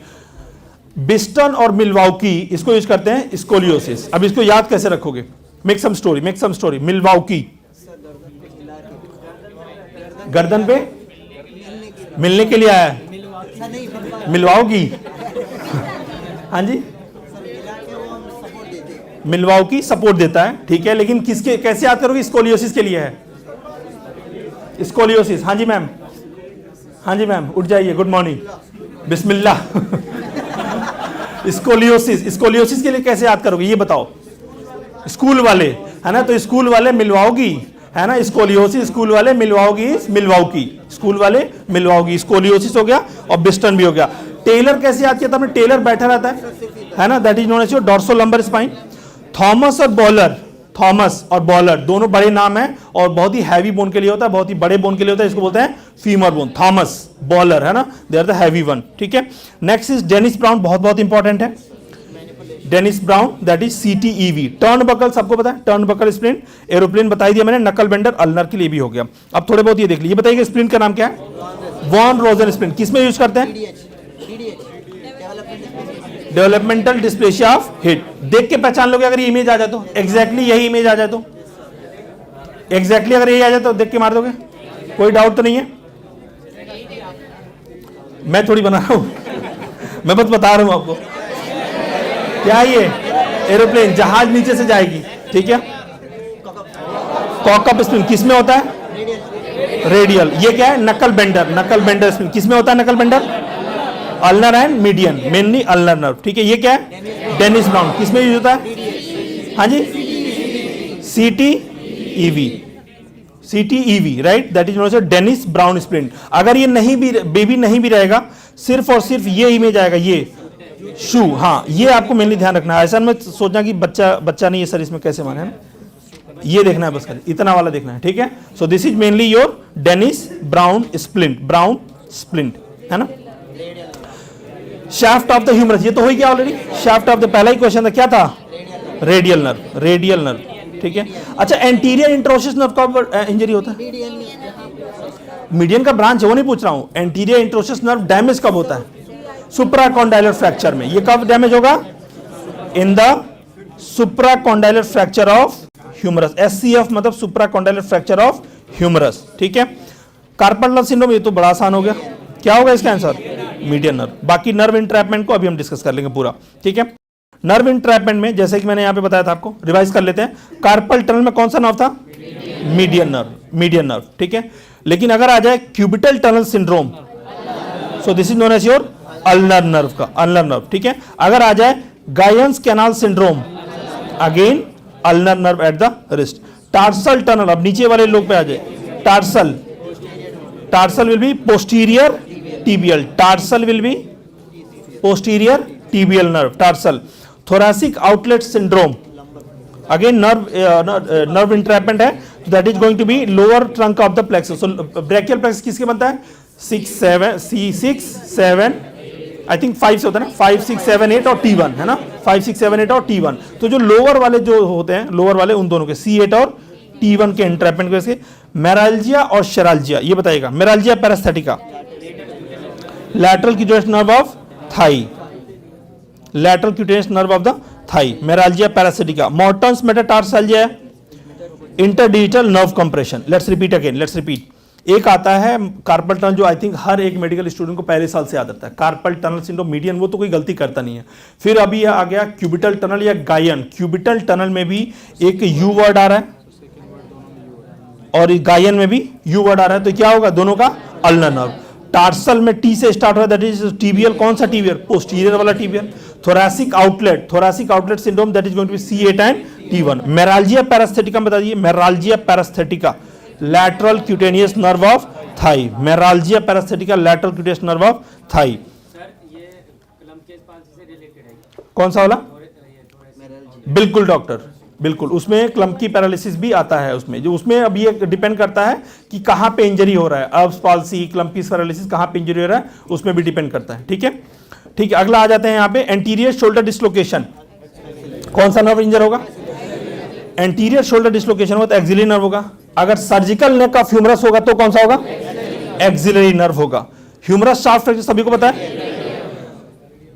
बिस्टन और मिल्वाउकी इसको यूज करते हैं स्कोलियोसिस। अब इसको याद कैसे रखोगे? Make some story. मिल्वाउकी गर्दन पे मिलने के लिए आया है, मिलवाओगी? हाँ जी, मिलवाओगी सपोर्ट देता है, ठीक है, लेकिन किसके, कैसे याद करोगे? स्कोलियोसिस के लिए है, स्कोलियोसिस। हाँ जी मैम, उठ जाइए, गुड मॉर्निंग, बिस्मिल्लाह। स्कोलियोसिस के लिए कैसे याद करोगे ये बताओ? स्कूल वाले, है ना, तो स्कूल वाले मिलवाओगी, है ना, स्कोलियोसिस स्कूल वाले, मिलवाओगी स्कूल वाले मिलवाओगी। स्कोलियोसिस हो गया और बिस्टन भी हो गया। टेलर कैसे याद किया था हमने? टेलर बैठा रहता है ना, that is known as your dorsolumbar spine. Thomas और बॉलर दोनों बड़े नाम हैं और बहुत ही हैवी बोन के लिए होता है, बहुत ही बड़े बोन के लिए होता है, इसको बोलते हैं फीमर बोन। थॉमस, बॉलर, है ना, they are the heavy one, ठीक है। नेक्स्ट इज डेनिस ब्राउन, बहुत इंपॉर्टेंट है। Denis Browne that is CTEV। Turnbuckle सबको पता है, टर्न बकल स्प्लिंट। एरोप्लेन बताई दिया मैंने, नकल बेंडर अल्नर के लिए भी हो गया। अब थोड़े बहुत ये देख लीजिए, बताइए स्प्लिंट का नाम क्या है? Von Rosen splint. किसमें यूज करते हैं? Developmental dysplasia of hip. देख के पहचान लोगे अगर ये इमेज आ जाए तो, एग्जैक्टली यही इमेज आ जाए तो, एग्जैक्टली अगर यही आ जाए तो देख के मार दोगे, कोई डाउट तो नहीं है? मैं थोड़ी बना रहा हूँ, मैं बस बता रहा हूँ आपको। क्या है ये? एरोप्लेन, जहाज नीचे से जाएगी, ठीक है। कॉक अप स्प्रिंग किस में होता है? रेडियल। ये क्या है? नकल बेंडर, नकल बेंडर स्प्रिंग किस में होता है? Knuckle bender, ulnar and median, mainly ulnar nerve, ठीक है। ये क्या है? डेनिस ब्राउन, किस में यूज होता है? हाँ जी, CTEV, CTEV, right, that is known as Denis Browne splint. अगर ये नहीं भी, बेबी नहीं भी रहेगा, सिर्फ और सिर्फ ये इमेज आएगा, ये शू, हाँ, ये आपको मेनली ध्यान रखना है। ऐसा मत सोचना कि बच्चा नहीं है सर, इसमें कैसे माने, है ना? ये देखना है बस, खाली इतना वाला देखना है, ठीक है। So this is mainly your Denis Browne splint, Browne splint, है ना। शाफ्ट ऑफ द ह्यूमरस, ये तो हो ही गया ऑलरेडी। शाफ्ट ऑफ द, पहला ही क्वेश्चन था, क्या था? रेडियल नर्व, रेडियल नर्व, ठीक है। अच्छा, एंटीरियर इंट्रोशियस नर्व कब इंजरी होता है? मीडियन का ब्रांच है, वो नहीं पूछ रहा हूं। एंटीरियर इंट्रोशियस नर्व डैमेज कब होता है? सुप्राकॉन्डाइलर फ्रैक्चर में। ये कब डैमेज होगा? In the supracondylar fracture of humerus. SCF मतलब सुप्राकॉन्डाइलर फ्रैक्चर ऑफ ह्यूमरस, ठीक है। कार्पल टनल सिंड्रोम, ये तो बड़ा आसान हो गया। क्या होगा इसका आंसर? Median nerve. बाकी नर्व इंट्रैपमेंट को अभी हम डिस्कस कर लेंगे पूरा, ठीक है। नर्व इंट्रैपमेंट में जैसे कि मैंने यहां पे बताया था आपको, रिवाइज कर लेते हैं। कार्पल टनल में कौन सा नर्व था? मीडियन नर्व, मीडियन नर्व, ठीक है। लेकिन अगर आ जाए cubital tunnel syndrome, so this is known as your ulnar nerve का, अल्नर नर्व, ठीक है। अगर आ जाए Guyon's canal syndrome, again ulnar nerve at the wrist. Tarsal tunnel, अब नीचे वाले लोग पे आ जाए। Tarsal, tarsal will be posterior tibial, tarsal will be posterior tibial nerve, tarsal. Thoracic outlet syndrome, again nerve entrapment है, that is going to be lower trunk of the plexus. So brachial plexus किसके बनता है? 6, 7 I think 5 से होता है ना, 5, 6, 7, 8 और T1, है ना, 5, 6, 7, 8 और T1। तो जो लोअर वाले जो होते हैं, लोअर वाले उन दोनों के C8 और T1 के इंट्रैपमेंट के। मेराल्जिया और शेराल्जिया, ये बताइएगा। Meralgia paraesthetica, lateral cutaneous nerve of thigh, lateral cutaneous nerve of the thigh, meralgia paraesthetica. Morton's metatarsalgia, interdigital nerve compression. Let's repeat again, let's repeat. एक आता है कार्पल टनल, जो आई थिंक हर एक मेडिकल स्टूडेंट को पहले साल से याद आता है। कार्पल टनल सिंड्रोम मीडियन, वो तो कोई गलती करता नहीं है। फिर अभी आ गया क्यूबिटल टनल या गायन। क्यूबिटल टनल में भी एक यू वर्ड आ रहा है और गायन में भी यू वर्ड आ रहा है, तो क्या होगा? दोनों का अल्नर नर्व। टार्सल में टी से स्टार्ट हो रहा है, दैट इज टिबियल। कौन सा टिबियल? पोस्टीरियर वाला tibial. Thoracic outlet, thoracic outlet syndrome, that is going to be C8 and T1। Meralgia paraesthetica बता दीजिए, meralgia paraesthetica, lateral cutaneous nerve of thigh, meralgia paraesthetica, lateral cutaneous nerve of thigh. Sir ये Klumpke palsy से related है? कौन सा वाला? बिल्कुल doctor, बिल्कुल। उसमें क्लम्की पैरालिसिस भी आता है उसमें, जो उसमें अब ये डिपेंड करता है कि कहां पे इंजरी हो रहा है। अब्स पाल्सी, क्लम्की पैरालिसिस कहां पे इंजरी हो रहा है, उसमें भी डिपेंड करता है, ठीक है। ठीक है, अगला आ जाते हैं यहाँ पे। एंटीरियर शोल्डर डिसलोकेशन, कौन सा नर्व इंजर होगा? एंटीरियर शोल्डर डिसलोकेशन होगा तो एक्सिलरी नर्व होगा। अगर सर्जिकल नेक ऑफ ह्यूमरस होगा तो कौन सा होगा? एक्सिलरी नर्व होगा। ह्यूमरस शाफ्ट फ्रैक्चर सभी को पता है।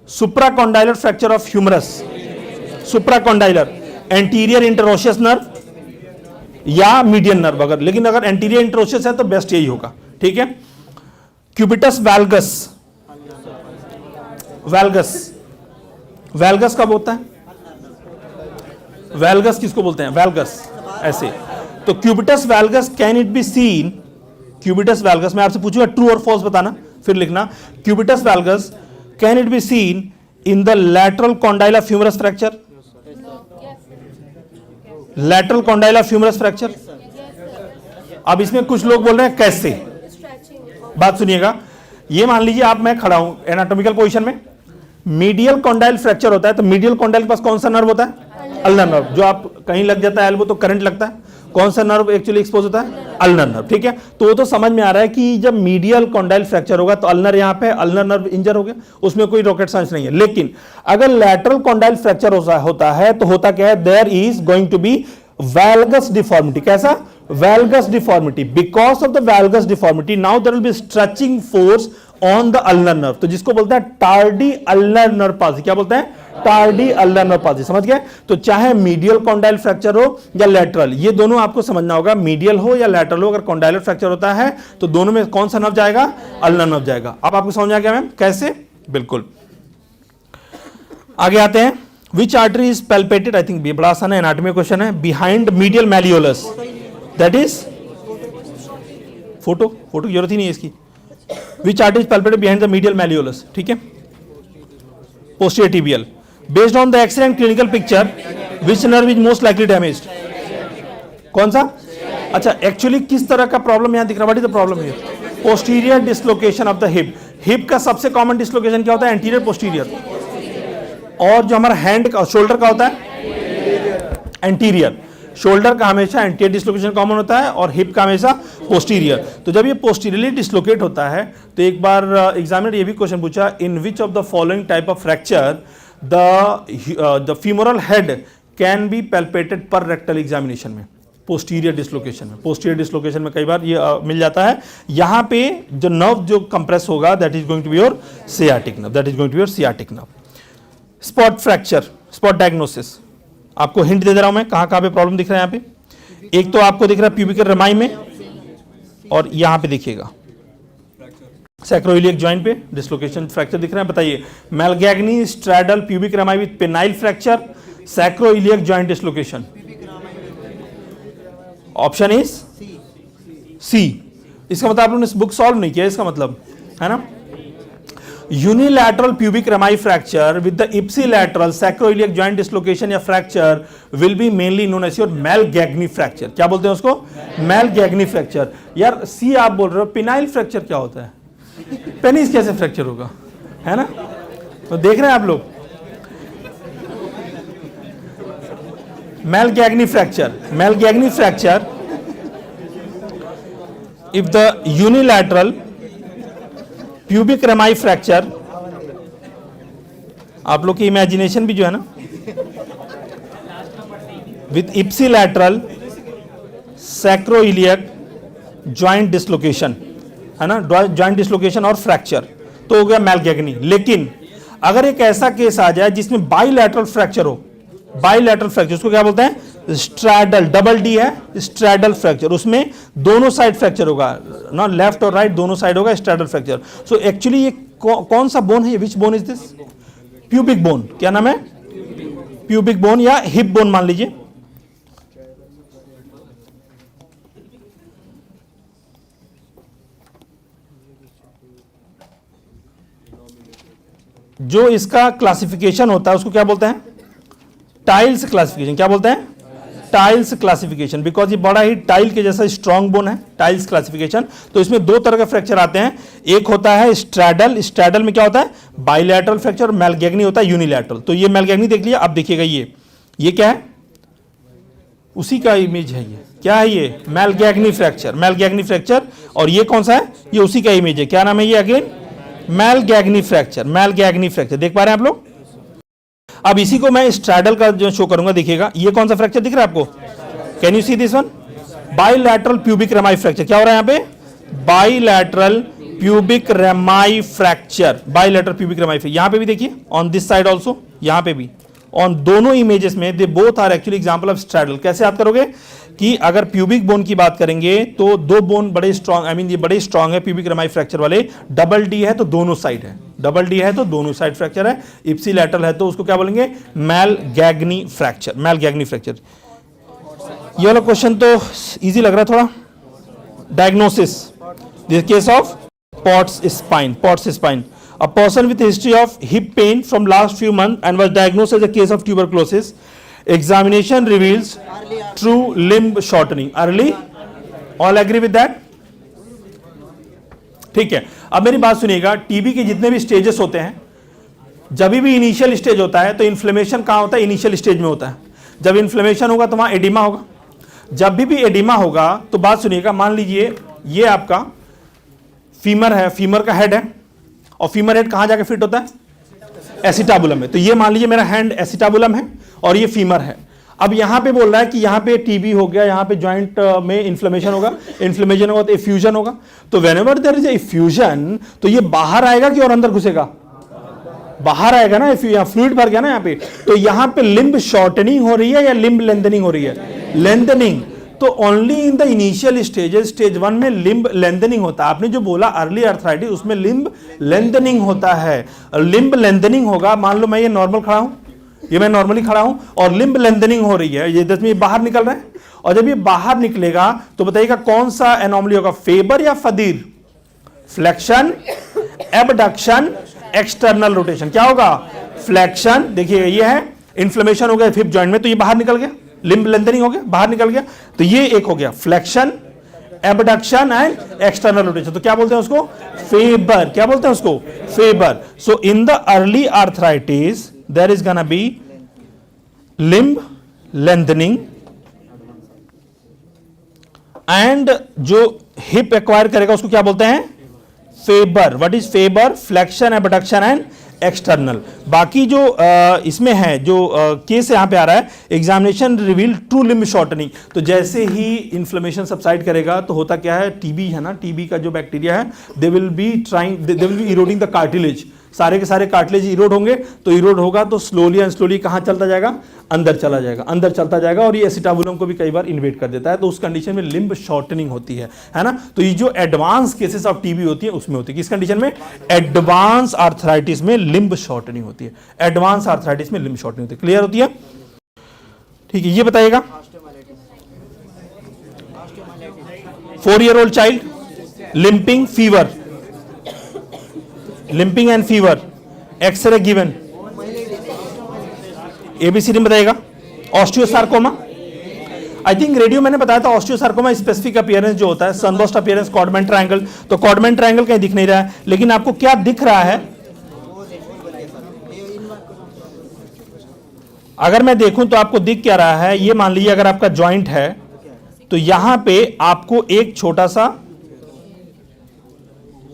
Supracondylar fracture of humerus, supracondylar, anterior interosseous nerve या मीडियन नर्व। अगर लेकिन अगर एंटीरियर इंटरोशियस है तो बेस्ट यही होगा, ठीक है। क्यूबिटस वैल्गस, वैल्गस, वैल्गस कब होता है? वैल्गस किसको बोलते हैं? वैल्गस, ऐसे। तो cubitus valgus can it be seen, cubitus valgus, मैं आपसे पूछूंगा ट्रू और फॉल्स बताना, फिर लिखना। Cubitus valgus can it be seen in the lateral condyle of humerus fracture, lateral condyle of humerus fracture. अब इसमें कुछ लोग बोल रहे हैं कैसे, बात सुनिएगा। ये मान लीजिए आप, मैं खड़ा हूं एनाटॉमिकल पोजीशन में, मीडियल कॉन्डाइल फ्रैक्चर होता है, तो मीडियल कॉन्डाइल के पास कौन सा नर्व होता है? Ulnar nerve. जो आप कहीं लग जाता है एल्बो तो करंट लगता है, कौन सा नर्व एक्चुअली एक्सपोज होता है? अल्नर नर्व, ठीक है। तो वो तो समझ में आ रहा है कि जब मीडियल कॉन्डाइल फ्रैक्चर होगा तो अल्नर यहाँ पे, अल्नर नर्व इंजर हो गया, उसमें कोई रॉकेट साइंस नहीं है। लेकिन अगर लैटरल कॉन्डाइल फ्रैक्चर होता है तो होता क्या है? There is going to be valgus deformity। कैसा? valgus deformity। because of the valgus deformity now there will be stretching force on the ulnar nerve, तो जिसको बोलते हैं टार्डी अल्नर नर्व पाल्सी। क्या बोलते हैं? Tardy ulnar nerve palsy. समझ गए? तो चाहे मीडियल कॉन्डाइल फ्रैक्चर हो या लैटरल, ये दोनों आपको समझना होगा, मीडियल हो या लैटरल हो, अगर कॉन्डाइलर फ्रैक्चर होता है तो दोनों में कौन सा नर्व जाएगा? अल्नर नर्व जाएगा। अब आपको समझ आ गया मैम कैसे? बिल्कुल। आगे आते हैं, which artery is palpated, I think ये बड़ा आसान है, एनाटॉमी क्वेश्चन है, behind medial malleolus, that is photo की जरूरत ही नहीं है इसकी। Which artery is palpated behind the medial malleolus, ठीक है, posterior tibial. Based on the X ray and clinical picture which nerve is most likely damaged, कौन सा? अच्छा, एक्चुअली किस तरह का प्रॉब्लम यहां दिख रहा है? What is the problem here? Posterior dislocation of the hip. Hip का सबसे कॉमन डिसलोकेशन क्या होता है? Anterior posterior. और जो हमारा हैंड का शोल्डर का होता है एंटीरियर। शोल्डर का हमेशा एंटीरियर डिसलोकेशन कॉमन होता है और हिप का हमेशा पोस्टीरियर। तो जब ये पोस्टीरियरली डिसलोकेट होता है तो एक बार एग्जामिनर ये भी क्वेश्चन पूछा, in which of the following type of fracture the femoral head can be palpated per rectal examination में? पोस्टीरियर डिसलोकेशन में। पोस्टीरियर डिसलोकेशन में कई बार ये मिल जाता है। यहां पे जो नर्व जो कंप्रेस होगा that is going to be your sciatic nerve, that is going to be your sciatic nerve. Spot fracture, spot diagnosis, आपको हिंट दे रहा हूं मैं, कहां कहां पे प्रॉब्लम दिख रहा है। यहां पे एक तो आपको दिख रहा है प्यूबिक रमाई में, और यहां पे देखिएगा सैक्रोइलियक जॉइंट पे डिसलोकेशन फ्रैक्चर दिख रहा है। बताइए, Malgaigne straddle pubic rami with penile fracture, sacroiliac joint dislocation. Option is C. इसका मतलब आप लोगों ने बुक सॉल्व नहीं किया, इसका मतलब है ना। Unilateral pubic rami fracture with the ipsilateral sacroiliac joint dislocation या fracture will be mainly known as your Malgaigne fracture. क्या बोलते हैं उसको? Malgaigne fracture. यार सी आप बोल रहे हो, पेनाइल फ्रैक्चर क्या होता है? पेनिस कैसे फ्रैक्चर होगा, है ना? तो देख रहे हैं आप लोग, Malgaigne fracture, Malgaigne fracture if the unilateral pubic rami fracture, आप लोग की इमेजिनेशन भी जो है ना, with ipsilateral sacroiliac joint dislocation, है ना, जॉइंट डिसलोकेशन और फ्रैक्चर, तो हो गया मेलगैग्नी। लेकिन अगर एक ऐसा केस आ जाए जिसमें बाइलैटरल फ्रैक्चर हो, बाइलैटरल फ्रैक्चर, उसको क्या बोलते हैं? स्ट्रैडल, डबल डी है, स्ट्रैडल फ्रैक्चर, उसमें दोनों साइड फ्रैक्चर होगा ना, लेफ्ट और राइट दोनों साइड होगा, स्ट्रैडल फ्रैक्चर। सो एक्चुअली ये कौन सा बोन है? Which bone is this? Pubic bone. क्या नाम है? प्यूबिक बोन या हिप बोन मान लीजिए। जो इसका क्लासिफिकेशन होता है उसको क्या बोलते हैं? Tiles classification. क्या बोलते हैं? टाइल्स क्लासिफिकेशन, बिकॉज ये बड़ा ही टाइल के जैसा स्ट्रॉन्ग बोन है, टाइल्स क्लासिफिकेशन। तो इसमें दो तरह के फ्रैक्चर आते हैं, एक होता है स्ट्रैडल, स्ट्रैडल में क्या होता है? बाइलैटरल फ्रैक्चर, मेलगैग्नी होता है यूनिलैटरल। तो ये मेलगैग्नी देख लिया। अब देखिएगा ये क्या है? उसी का इमेज है। ये क्या है? ये मेलगैग्नी फ्रैक्चर, मेलगैग्नी फ्रैक्चर। और ये कौन सा है? ये उसी का इमेज है। क्या नाम है ये? Again Malgaigne fracture, Malgaigne fracture. देख पा रहे हैं आप लोग? अब इसी को मैं स्ट्रैडल का जो शो करूंगा, देखिएगा ये कौन सा फ्रैक्चर दिख रहा है आपको? Can you see this one? Bilateral pubic rami fracture. क्या हो रहा है यहाँ पे? Bilateral pubic rami fracture, bilateral pubic rami fracture. यहाँ पे भी देखिए, ऑन दिस साइड ऑल्सो, यहाँ पे भी, ऑन दोनों इमेजेस में they both are actually example of straddle. कैसे याद करोगे कि अगर प्यूबिक बोन की बात करेंगे तो दो बोन बड़े स्ट्रॉन्ग, आई मीन ये बड़े स्ट्रॉन्ग है प्यूबिक रमाई फ्रैक्चर वाले। डबल डी है तो दोनों साइड है, डबल डी है तो दोनों साइड फ्रैक्चर है। इप्सिलैटरल है तो उसको क्या बोलेंगे? मेलगैग्नी फ्रैक्चर, मेलगैग्नी फ्रैक्चर। ये वाला क्वेश्चन तो इजी लग रहा है थोड़ा। Diagnosis, this case of pots spine, pots spine. A person with history of hip pain from last few months and was diagnosed as a case of tuberculosis. Examination reveals true limb shortening. Early, all agree with that? ठीक है। अब मेरी बात सुनिएगा, TB के जितने भी stages होते हैं, जब भी इनिशियल स्टेज होता है तो इन्फ्लेमेशन कहाँ होता है? इनिशियल स्टेज में होता है। जब इन्फ्लेमेशन होगा तो वहां एडिमा होगा। जब भी एडिमा होगा तो बात सुनिएगा, मान लीजिए ये आपका फीमर है, फीमर का हेड है, और फीमर हेड कहां जाके फिट होता है? एसिटाबुलम में। तो ये मान लीजिए मेरा हैंड एसिटाबुलम है और ये फीमर है। अब यहां पे बोल रहा है कि यहां पे टीबी हो गया, यहां पे जॉइंट में इन्फ्लेमेशन होगा, इन्फ्लेमेशन होगा तो इफ्यूजन होगा। तो व्हेनेवर देयर इज इफ्यूजन, तो ये बाहर आएगा कि और अंदर घुसेगा? बाहर आएगा ना, फ्लूइड भर गया ना यहाँ पे। तो यहां पे लिम्ब शॉर्टनिंग हो रही है या लिम्ब लेंथनिंग हो रही है? लेंथनिंग। तो only in the initial stages, stage 1 में लिम्ब लेंथनिंग होता है। आपने जो बोला अर्ली अर्थराइटिस, उसमें लिम्ब लेंथनिंग होता है। लिम्ब लेंथनिंग होगा, मान लो मैं ये नॉर्मल खड़ा हूं, ये मैं नॉर्मली खड़ा हूं और लिम्ब लेंथनिंग हो रही है, ये दसवीं बाहर निकल रहा है। और जब ये बाहर निकलेगा तो बताइएगा कौन सा एनोमली होगा, फेबर या FADIR? Flexion, abduction, external rotation. क्या होगा? फ्लेक्शन। देखिए ये है, इन्फ्लेमेशन हो गया हिप जॉइंट में तो ये बाहर निकल गया, लिम्ब लेंथनिंग हो गया, बाहर निकल गया। तो ये एक हो गया flexion, abduction and external rotation. तो क्या बोलते हैं उसको? फेबर। क्या बोलते हैं उसको? FABER. So in the early arthritis there is gonna be limb lengthening and जो हिप एक्वायर करेगा उसको क्या बोलते हैं? FABER. What is FABER? Flexion, abduction and external. बाकी जो इसमें है, जो केस यहां पे आ रहा है, examination reveal true limb shortening. तो जैसे ही इन्फ्लेमेशन सबसाइड करेगा तो होता क्या है, टीबी है ना, टीबी का जो बैक्टीरिया है, they will be eroding the cartilage. सारे के सारे कार्टिलेज इरोड होंगे, तो इरोड होगा तो स्लोली एंड स्लोली कहां चलता जाएगा? अंदर चला जाएगा, अंदर चलता जाएगा। और ये एसिटाबुलम को भी कई बार इन्वेट कर देता है। तो उस कंडीशन में लिम्ब शॉर्टनिंग होती है ना। तो ये जो एडवांस केसेस ऑफ टीबी होती है उसमें होती है। किस कंडीशन में? एडवांस आर्थराइटिस में लिम्ब शॉर्टनिंग होती है। एडवांस आर्थराइटिस में लिम्ब शॉर्टनिंग होती है। क्लियर होती है? ठीक है, ये बताइएगा 4 year old child, limping, fever, limping and fever, X-ray given, ABCD में बताइएगा। ऑस्टियोसार्कोमा, आई थिंक रेडियो मैंने बताया था, ऑस्टियोसार्कोमा स्पेसिफिक अपीयरेंस जो होता है, सनबर्स्ट अपीयरेंस, कॉर्डमैन ट्रायंगल। तो कॉर्डमैन ट्रायंगल कहीं दिख नहीं रहा है, लेकिन आपको क्या दिख रहा है? अगर मैं देखूं तो आपको दिख क्या रहा है? ये मान लीजिए अगर आपका जॉइंट है तो यहां पे आपको एक छोटा सा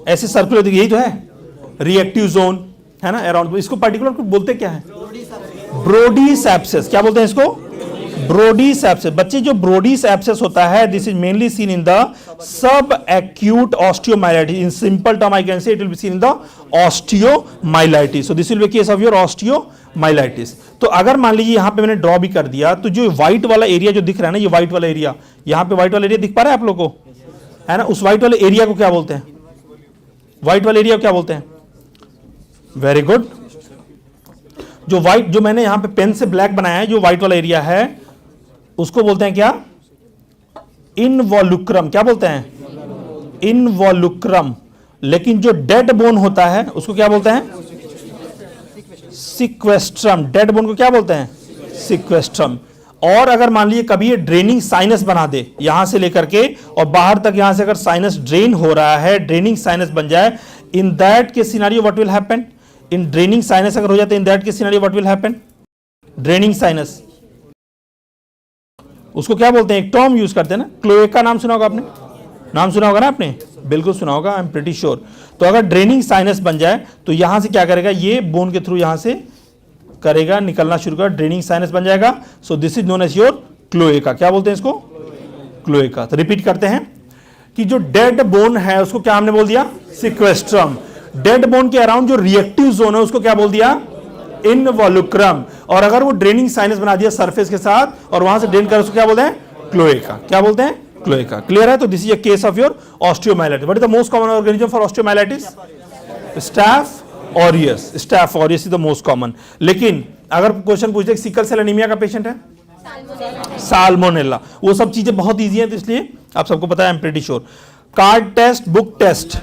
ऐसे सर्कुलर दिख, यही तो है रिएक्टिव जोन है ना अराउंड। इसको पर्टिकुलर बोलते क्या है? ब्रोडीज एब्सेस। क्या बोलते हैं इसको? ब्रोडीज एब्सेस। बच्चे जो ब्रोडीज एब्सेस होता है, this is mainly scene in the sub acute osteomyelitis. In simple term I can say it will be seen in the osteomyelitis. So this will B case of your osteomyelitis. तो अगर मान लीजिए यहां पे मैंने draw भी कर दिया, तो जो व्हाइट वाला एरिया जो दिख रहा है ना, ये व्हाइट वाला एरिया, यहां पे व्हाइट वाला एरिया दिख पा रहा है आप लोगों को, है ना? उस व्हाइट वाले एरिया को क्या बोलते हैं? व्हाइट वाले एरिया को क्या बोलते हैं? Very good. जो व्हाइट, जो मैंने यहां पे पेन से ब्लैक बनाया है, जो व्हाइट वाला एरिया है, उसको बोलते हैं क्या? इनवॉल्यूक्रम। क्या बोलते हैं? इनवॉल्यूक्रम। लेकिन जो डेड बोन होता है उसको क्या बोलते हैं? सिक्वेस्ट्रम। डेड बोन को क्या बोलते हैं? सिक्वेस्ट्रम। और अगर मान लीजिए कभी ये ड्रेनिंग साइनस बना दे, यहां से लेकर के और बाहर तक, यहां से अगर साइनस ड्रेन हो रहा है, ड्रेनिंग साइनस बन जाए, इन दैट के scenario what will happen? In draining sinus अगर हो जाते इन दैट के scenario what will happen? Draining sinus, उसको क्या बोलते हैं? एक टर्म यूज करते हैं ना, क्लोएका। नाम सुना होगा आपने? नाम सुना होगा ना आपने? बिल्कुल सुना होगा, आई एम प्रीटी श्योर। तो अगर ड्रेनिंग साइनस बन जाए तो यहां से क्या करेगा? ये बोन के थ्रू यहां से करेगा, निकलना शुरू कर, ड्रेनिंग साइनस बन जाएगा। So this is known as your cloaca. क्या बोलते हैं इसको? क्लोएका। तो रिपीट करते हैं कि जो डेड बोन है उसको क्या हमने बोल दिया? सिक्वेस्ट्रम। डेड बोन के अराउंड जो रिएक्टिव जोन है उसको क्या बोल दिया? इनवॉल्यूक्रम। और अगर वो ड्रेनिंग साइनस बना दिया सरफेस के साथ और वहां से ड्रेन कर, उसको क्या बोलते हैं? क्लोएका। क्या बोलते हैं? क्लोएका। क्लियर है? तो this is a case of your osteomyelitis. What is the most common organism for osteomyelitis? Staph aureus. Staph aureus is the most common. लेकिन अगर क्वेश्चन पूछे सिकल सेल एनीमिया का पेशेंट है, साल्मोनेला, वो सब चीजें बहुत इजी हैं, तो इसलिए आप सबको पता है, I am pretty sure. Card test, book test,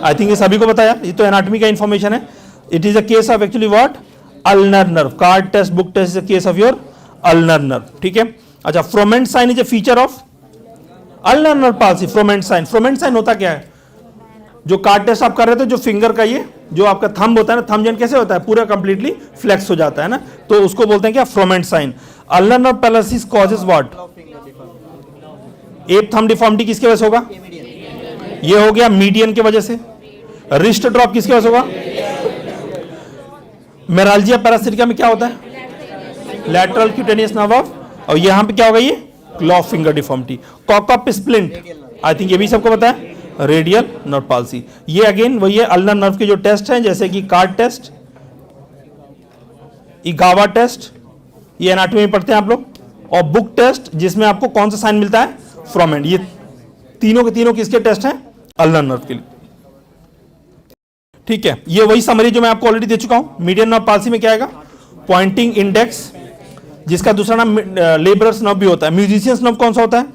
I think ये सभी को बताया, ये तो एनाटॉमी का इंफॉर्मेशन है। It is a case of actually what? Ulnar nerve. Card test, book test is a case of your ulnar nerve. ठीक है। अच्छा, Froment sign is a feature of ulnar nerve palsy. Froment sign, Froment sign होता क्या है? जो card test आप कर रहे थे, जो फिंगर का ये जो आपका थंब होता है ना, थंब जन कैसे होता है? पूरा कंप्लीटली फ्लेक्स हो जाता है ना, तो उसको बोलते हैं क्या? Froment sign. Ulnar nerve paralysis causes what? Ape thumb deformity किसके वजह से होगा? ये हो गया मीडियन की वजह से। रिस्ट ड्रॉप किसके वजह से होगा? मेराल्जिया पैरासिटिका में क्या होता है? लैटरल क्यूटेनियस नर्व ऑफ, और यहाँ पे क्या होगा ये claw finger deformity. Cock up splint, I think ये भी सबको पता है, रेडियल नर्व पाल्सी। ये अगेन वही है, अल्नर नर्व के जो टेस्ट हैं जैसे कि कार्ड टेस्ट, इगावा टेस्ट, ये एनाटॉमी में पढ़ते हैं आप लोग, और बुक टेस्ट जिसमें आपको कौन सा साइन मिलता है, फ्रॉम एंड। ये तीनों के तीनों किसके टेस्ट हैं, अल्नर नर्व के लिए। ठीक है, ये वही समरी जो मैं आपको ऑलरेडी दे चुका हूं। मीडियन नर्व पाल्सी में क्या आएगा, पॉइंटिंग इंडेक्स, जिसका दूसरा नाम लेबरर्स नर्व भी होता है। म्यूजिशियंस नर्व कौन सा होता है,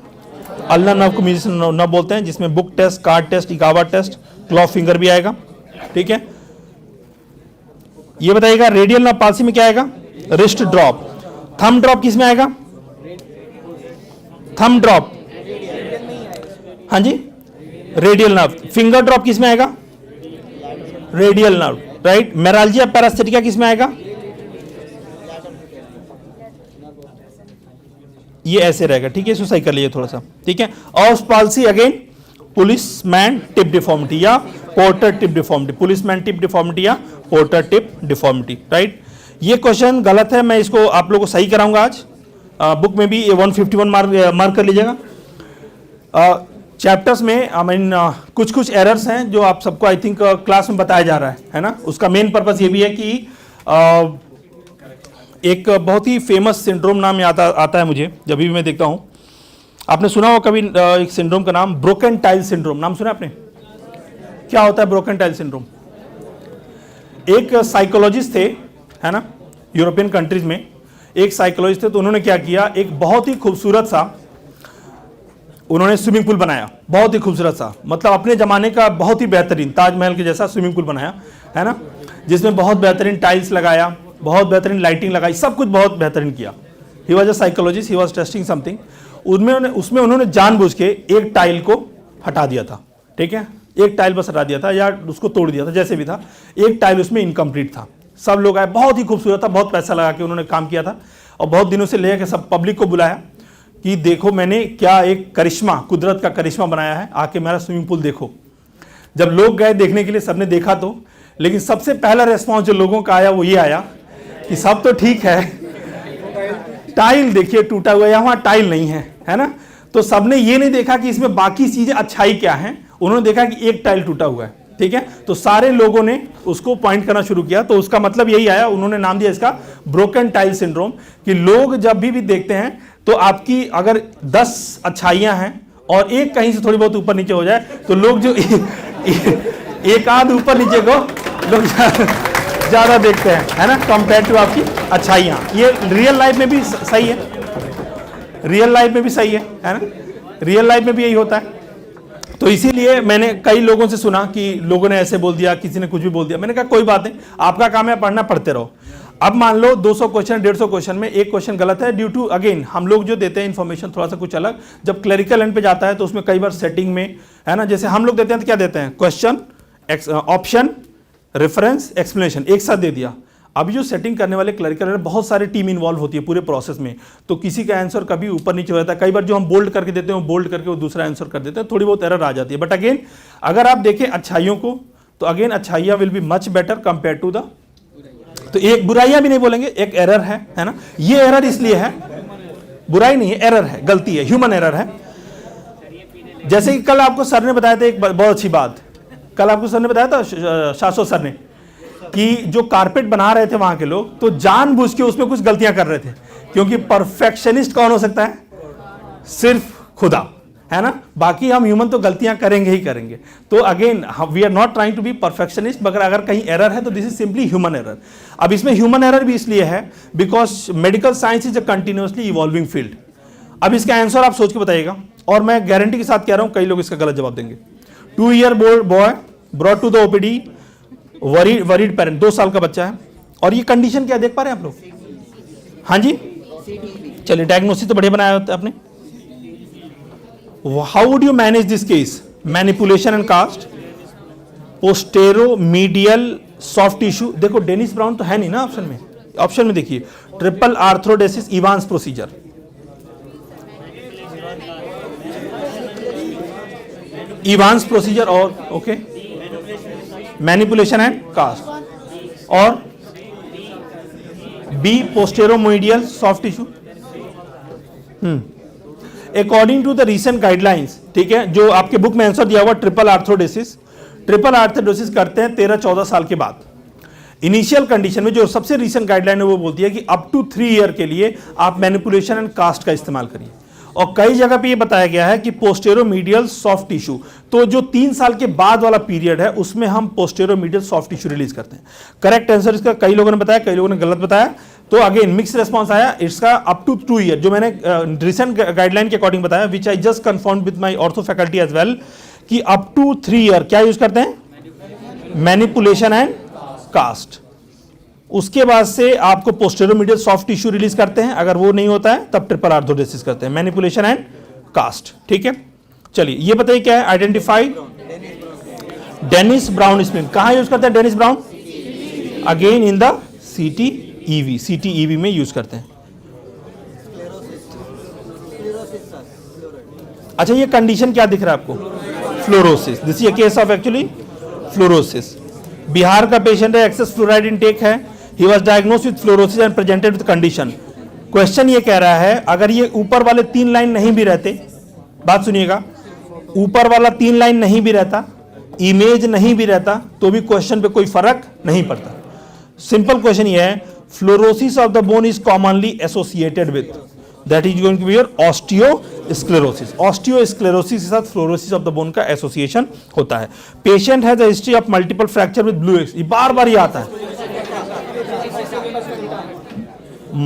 अल्नर नर्व को म्यूजिशियन नर्व बोलते हैं, जिसमें book test, card test, Egawa test, claw finger भी आएगा। ठीक है, ये बताइएगा रेडियल नर्व पाल्सी में क्या आएगा, रिस्ट ड्रॉप। थंब ड्रॉप किस में आएगा, थंब ड्रॉप, हाँ जी रेडियल नर्व। फिंगर ड्रॉप किस में आएगा, रेडियल नर्व, राइट। मेराल्जिया पैरास्थेटिका किस में आएगा, ये ऐसे रहेगा। ठीक है, इसको सही कर लीजिए थोड़ा सा। ठीक है, और palsy again policeman tip deformity या porter tip deformity, policeman tip deformity या पोर्टर टिप डिफॉर्मिटी, राइट। ये क्वेश्चन गलत है, मैं इसको आप लोगों को सही कराऊंगा आज। बुक में भी ये 151 मार्क कर लीजिएगा। चैप्टर्स में आई मीन कुछ कुछ एरर्स हैं जो आप सबको आई थिंक क्लास में बताया जा रहा है ना। उसका मेन पर्पस ये भी है कि एक बहुत ही फेमस सिंड्रोम नाम आता है मुझे जब भी मैं देखता हूँ। आपने सुना हो कभी एक सिंड्रोम का नाम ब्रोकन टाइल सिंड्रोम, नाम सुना आपने? क्या होता है ब्रोकन टाइल सिंड्रोम? एक साइकोलॉजिस्ट थे, है ना, यूरोपियन कंट्रीज में एक साइकोलॉजिस्ट थे। तो उन्होंने क्या किया, एक बहुत ही खूबसूरत सा उन्होंने स्विमिंग पूल बनाया, बहुत ही खूबसूरत सा, मतलब अपने ज़माने का बहुत ही बेहतरीन ताजमहल के जैसा स्विमिंग पूल बनाया, है ना, जिसमें बहुत बेहतरीन टाइल्स लगाया, बहुत बेहतरीन लाइटिंग लगाई, सब कुछ बहुत बेहतरीन किया। He was a psychologist, he was testing something. उसमें उन्होंने जानबूझ के एक टाइल को हटा दिया था। ठीक है, एक टाइल बस हटा दिया था या उसको तोड़ दिया था, जैसे भी था। एक टाइल उसमें इनकम्प्लीट था। सब लोग आए, बहुत ही खूबसूरत था, बहुत पैसा लगा के उन्होंने काम किया था, और बहुत दिनों से लेकर सब पब्लिक को बुलाया कि देखो मैंने क्या एक करिश्मा, कुदरत का करिश्मा बनाया है, आके मेरा स्विमिंग पूल देखो। जब लोग गए देखने के लिए, सबने देखा तो, लेकिन सबसे पहला रेस्पॉन्स जो लोगों का आया वो ये आया कि सब तो ठीक है, टाइल देखिए टूटा हुआ, यहाँ टाइल नहीं है, है ना। तो सबने ये नहीं देखा कि इसमें बाकी चीजें अच्छाई क्या है, उन्होंने देखा कि एक टाइल टूटा हुआ है। ठीक है, तो सारे लोगों ने उसको पॉइंट करना शुरू किया। तो उसका मतलब यही आया, उन्होंने नाम दिया इसका ब्रोकन टाइल सिंड्रोम, कि लोग जब भी देखते हैं तो आपकी अगर 10 अच्छाइयां हैं और एक कहीं से थोड़ी बहुत ऊपर नीचे हो जाए तो लोग जो एक आध ऊपर नीचे को लोग ज्यादा देखते हैं, है ना, कंपेयर टू आपकी अच्छाइयां। ये रियल लाइफ में भी सही है, रियल लाइफ में भी सही है ना, रियल लाइफ में भी यही होता है। तो इसीलिए मैंने कई लोगों से सुना कि लोगों ने ऐसे बोल दिया, किसी ने कुछ भी बोल दिया। मैंने कहा कोई बात नहीं, आपका काम है पढ़ना, पढ़ते रहो। अब मान लो 200 क्वेश्चन 150 क्वेश्चन में एक क्वेश्चन गलत है, ड्यू टू अगेन हम लोग जो देते हैं इन्फॉर्मेशन थोड़ा सा कुछ अलग। जब क्लरिकल एंड पे जाता है तो उसमें कई बार सेटिंग में, है ना, जैसे हम लोग देते हैं तो क्या देते हैं, क्वेश्चन, ऑप्शन, रेफरेंस, एक्सप्लेनेशन एक साथ दे दिया। अभी जो सेटिंग करने वाले क्लरिकल है, बहुत सारी टीम इन्वॉल्व होती है पूरे प्रोसेस में, तो किसी का आंसर कभी ऊपर नीचे हो जाता है। कई बार जो हम बोल्ड करके देते हैं वो बोल्ड करके वो दूसरा आंसर कर देते हैं, थोड़ी बहुत एरर आ जाती है। बट अगेन अगर आप देखें अच्छाइयों को तो अगेन अच्छाइयाँ will be much better compare to the, तो एक बुराइयां भी नहीं बोलेंगे, एक एरर है ना। ये एरर इसलिए है, बुराई नहीं है, एरर है, गलती है, ह्यूमन एरर है। जैसे कि कल आपको सर ने बताया था एक बहुत अच्छी बात, कल आपको सर ने बताया था, शाश्वत सर ने, कि जो कारपेट बना रहे थे वहां के लोग तो जानबूझ के उसमें कुछ गलतियां कर रहे थे, क्योंकि परफेक्शनिस्ट कौन हो सकता है, सिर्फ खुदा, है ना। बाकी हम ह्यूमन तो गलतियां करेंगे ही करेंगे। तो again we are not trying to be perfectionist, मगर अगर कहीं एरर है तो this is simply human error. अब इसमें ह्यूमन एरर भी इसलिए है because medical science is a continuously evolving field. अब इसका आंसर आप सोच के बताइएगा, और मैं गारंटी के साथ कह रहा हूं कई लोग इसका गलत जवाब देंगे। 2 year boy brought to the OPD, worried parent, 2 साल का बच्चा है, और ये कंडीशन क्या देख पा रहे हैं आप लोग? हाँ जी, चलिए डायग्नोसिस तो बढ़िया बनाया होता है आपने। How would you manage this case? Manipulation and cast, posteromedial soft tissue। देखो डेनिस ब्राउन तो है नहीं ना ऑप्शन में, ऑप्शन में देखिए triple arthrodesis, Evans procedure, Evans procedure, और ओके मैनिपुलेशन एंड कास्ट, और B posteromedial soft tissue. According to the recent guidelines, ठीक है, जो आपके बुक में आंसर दिया हुआ ट्रिपल आर्थरोडेसिस करते हैं 13-14 साल के बाद। इनिशियल कंडीशन में जो सबसे रीसेंट गाइडलाइन है वो बोलती है कि अप टू 3 ईयर के लिए आप मैनिपुलेशन एंड कास्ट का इस्तेमाल करिए। और कई जगह पे ये बताया गया है कि पोस्टेरोमीडियल सॉफ्ट टिश्यू, तो जो 3 साल के बाद वाला पीरियड है उसमें हम पोस्टेरोमीडियल सॉफ्ट टिश्यू रिलीज करते हैं। करेक्ट आंसर इसका कई लोगों ने बताया, कई लोगों ने गलत बताया, तो अगेन मिक्स रिस्पॉन्स आया। इसका अप टू 2 ईयर जो मैंने रिसेंट गाइडलाइन के अकॉर्डिंग बताया, which I just confirm with my ortho faculty as well, कि अप टू 3 ईयर क्या यूज करते हैं, मैनिपुलेशन एंड कास्ट। उसके बाद से आपको पोस्टेरोमीडियल सॉफ्ट टिश्यू रिलीज करते हैं, अगर वो नहीं होता है तब ट्रिपल आर्थरोडेसिस करते हैं, मैनिपुलेशन एंड कास्ट। ठीक है, चलिए ये बताइए क्या है, आइडेंटिफाई डेनिस ब्राउन स्प्लिन। कहां यूज करते हैं Denis Browne? Again in the CTEV में यूज करते हैं। अच्छा, ये कंडीशन क्या दिख रहा है आपको? Fluorosis. This is a case of actually fluorosis. Bihar का पेशेंट है, एक्सेस फ्लोराइड इनटेक है, he was diagnosed with fluorosis and presented with condition. Question ये कह रहा है अगर ये ऊपर वाले 3 लाइन नहीं भी रहते, बात सुनिएगा, ऊपर वाला 3 लाइन नहीं भी रहता, इमेज नहीं भी रहता, तो भी क्वेश्चन पे कोई फर्क नहीं पड़ता। सिंपल क्वेश्चन ये है, fluorosis of the bone is commonly associated with, that is going to be your osteosclerosis. Osteosclerosis के साथ फ्लोरोसिस ऑफ द बोन का एसोसिएशन होता है। Patient has a history of multiple fracture with blue x, ये बार बार ये आता है,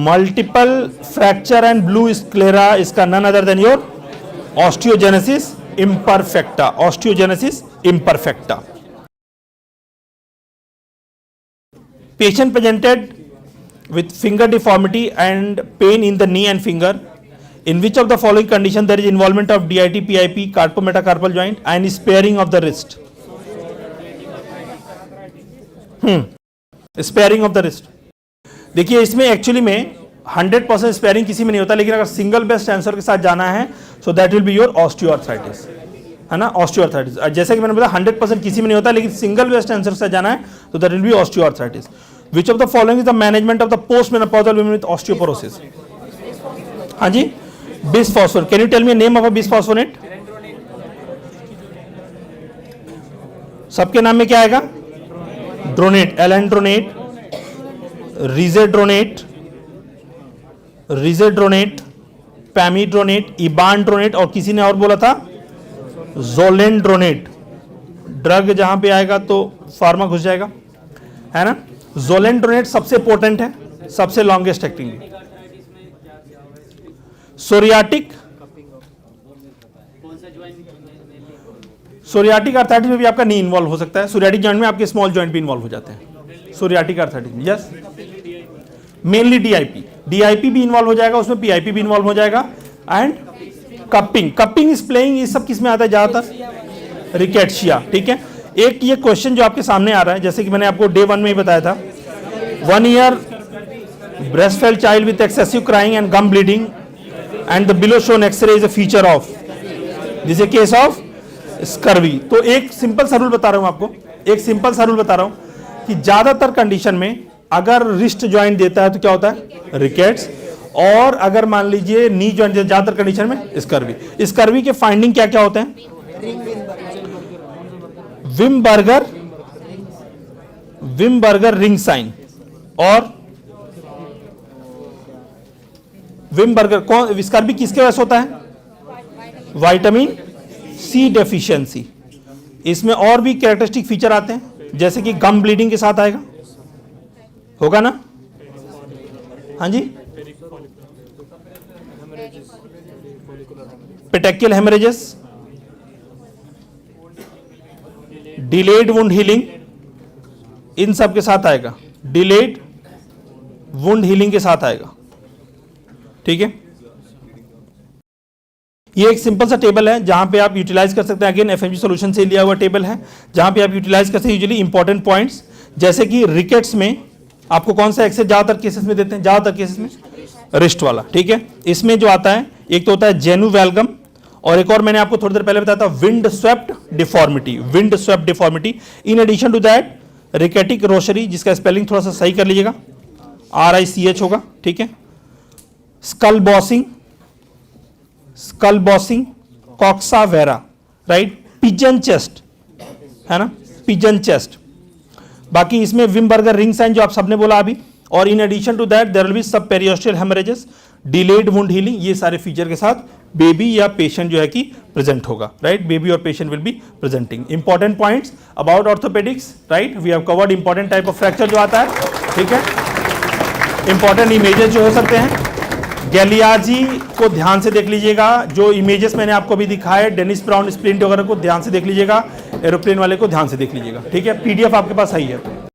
multiple fracture and blue sclera, इसका none other than your osteogenesis imperfecta, osteogenesis imperfecta. Patient presented with finger deformity and pain in the knee and finger. In which of the following condition there is involvement of DIT, PIP, carpometacarpal joint and sparing of the wrist? Sparing of the wrist. देखिए इसमें actually में 100% sparing किसी में नहीं होता, लेकिन अगर single best answer के साथ जाना है सो that will be your osteoarthritis, है ना, ऑस्टियोआर्थराइटिस। जैसे कि मैंने बताया 100% किसी में नहीं होता, लेकिन सिंगल बेस्ट आंसर के साथ जाना है तो that will B osteoarthritis. Which of the following is the management of the postmenopausal women with osteoporosis? हाँ जी, bisphosphonate. Can you tell me a name of a bisphosphonate? सबके नाम में क्या आएगा? ड्रोनेट, एलेंड्रोनेट, रिजेड्रोनेट, पैमीड्रोनेट, इबानड्रोनेट, और किसी ने और बोला था जोलेंड्रोनेट। ड्रग जहां पे आएगा तो फार्मा घुस जाएगा, है ना। जोलेंड्रोनेट सबसे पोटेंट है, सबसे longest acting. Psoriatic, psoriatic arthritis में भी आपका नी इन्वॉल्व हो सकता है, सोरियाटिक जॉइंट में आपके स्मॉल जॉइंट भी इन्वॉल्व हो जाते हैं सोरियाटिक आर्थराइटिस में। यस, मेनली डीआईपी भी इन्वॉल्व हो जाएगा, उसमें पीआईपी भी इन्वॉल्व हो जाएगा, एंड कपिंग इज प्लेइंग, ये सब किस में आता है ज्यादातर? रिकेट्शिया। ठीक है, एक ये क्वेश्चन जो आपके सामने आ रहा है, जैसे कि मैंने आपको डे 1 में ही बताया था, 1 year breast fed child with excessive crying and gum bleeding and the below shown x-ray is a feature of, this is case of scurvy. तो एक सिंपल सा रूल बता रहा हूं आपको, एक सिंपल सा रूल बता रहा हूं कि ज्यादातर कंडीशन में अगर रिस्ट ज्वाइंट देता है तो क्या होता है? रिकेट्स। और अगर मान लीजिए नी ज्वाइंट, ज्यादातर कंडीशन में स्कर्वी। स्कर्वी के फाइंडिंग क्या क्या होते हैं? विमबर्गर रिंग साइन और विमबर्गर। कौन स्कर्वी किसके वजह से होता है? Vitamin C deficiency. इसमें और भी कैरेक्टरिस्टिक फीचर आते हैं, जैसे कि गम ब्लीडिंग के साथ आएगा, होगा ना? हाँ जी, पेटेक्युलर हेमरेजेस, डिलेड वुंड हीलिंग, इन सब के साथ आएगा, डिलेड वुंड हीलिंग के साथ आएगा। ठीक है, ये एक सिंपल सा टेबल है जहां पे आप यूटिलाइज कर सकते हैं, अगेन एफएमजी सॉल्यूशन से लिया हुआ टेबल है, जहां पे आप यूटिलाइज कर सकते हैं यूजुअली इंपॉर्टेंट पॉइंट्स, जैसे कि रिकेट्स में आपको कौन सा एक्सेस ज्यादातर केसेस में देते हैं? ज्यादातर केसेस में रिस्ट वाला। ठीक है, इसमें जो आता है एक तो होता है जेनु वैल्गम, और एक और मैंने आपको थोड़ी देर पहले बताया था windswept deformity, windswept deformity. In addition to that rachitic rosary, जिसका स्पेलिंग थोड़ा सा सही कर लीजिएगा, RICH होगा, ठीक है। Skull bossing coxa vara, right. Pigeon chest है ना, पिजन चेस्ट। बाकी इसमें विमबर्गर रिंग साइन जो आप सबने बोला अभी, और in addition to that there will be subperiosteal haemorrhages, delayed wound healing, ये सारे फीचर के साथ बेबी या पेशेंट जो है कि प्रेजेंट होगा, राइट। बेबी और patient will be presenting. Important points about orthopaedics, right, we have covered important type of fracture जो आता है, ठीक है। इंपॉर्टेंट इमेजेस जो हो सकते हैं, गैलियाजी को ध्यान से देख लीजिएगा, जो इमेजेस मैंने आपको अभी दिखाए डेनिस ब्राउन स्प्लिंट वगैरह को ध्यान से देख लीजिएगा, एरोप्लेन वाले को ध्यान से देख लीजिएगा, ठीक है। PDF आपके पास आई है।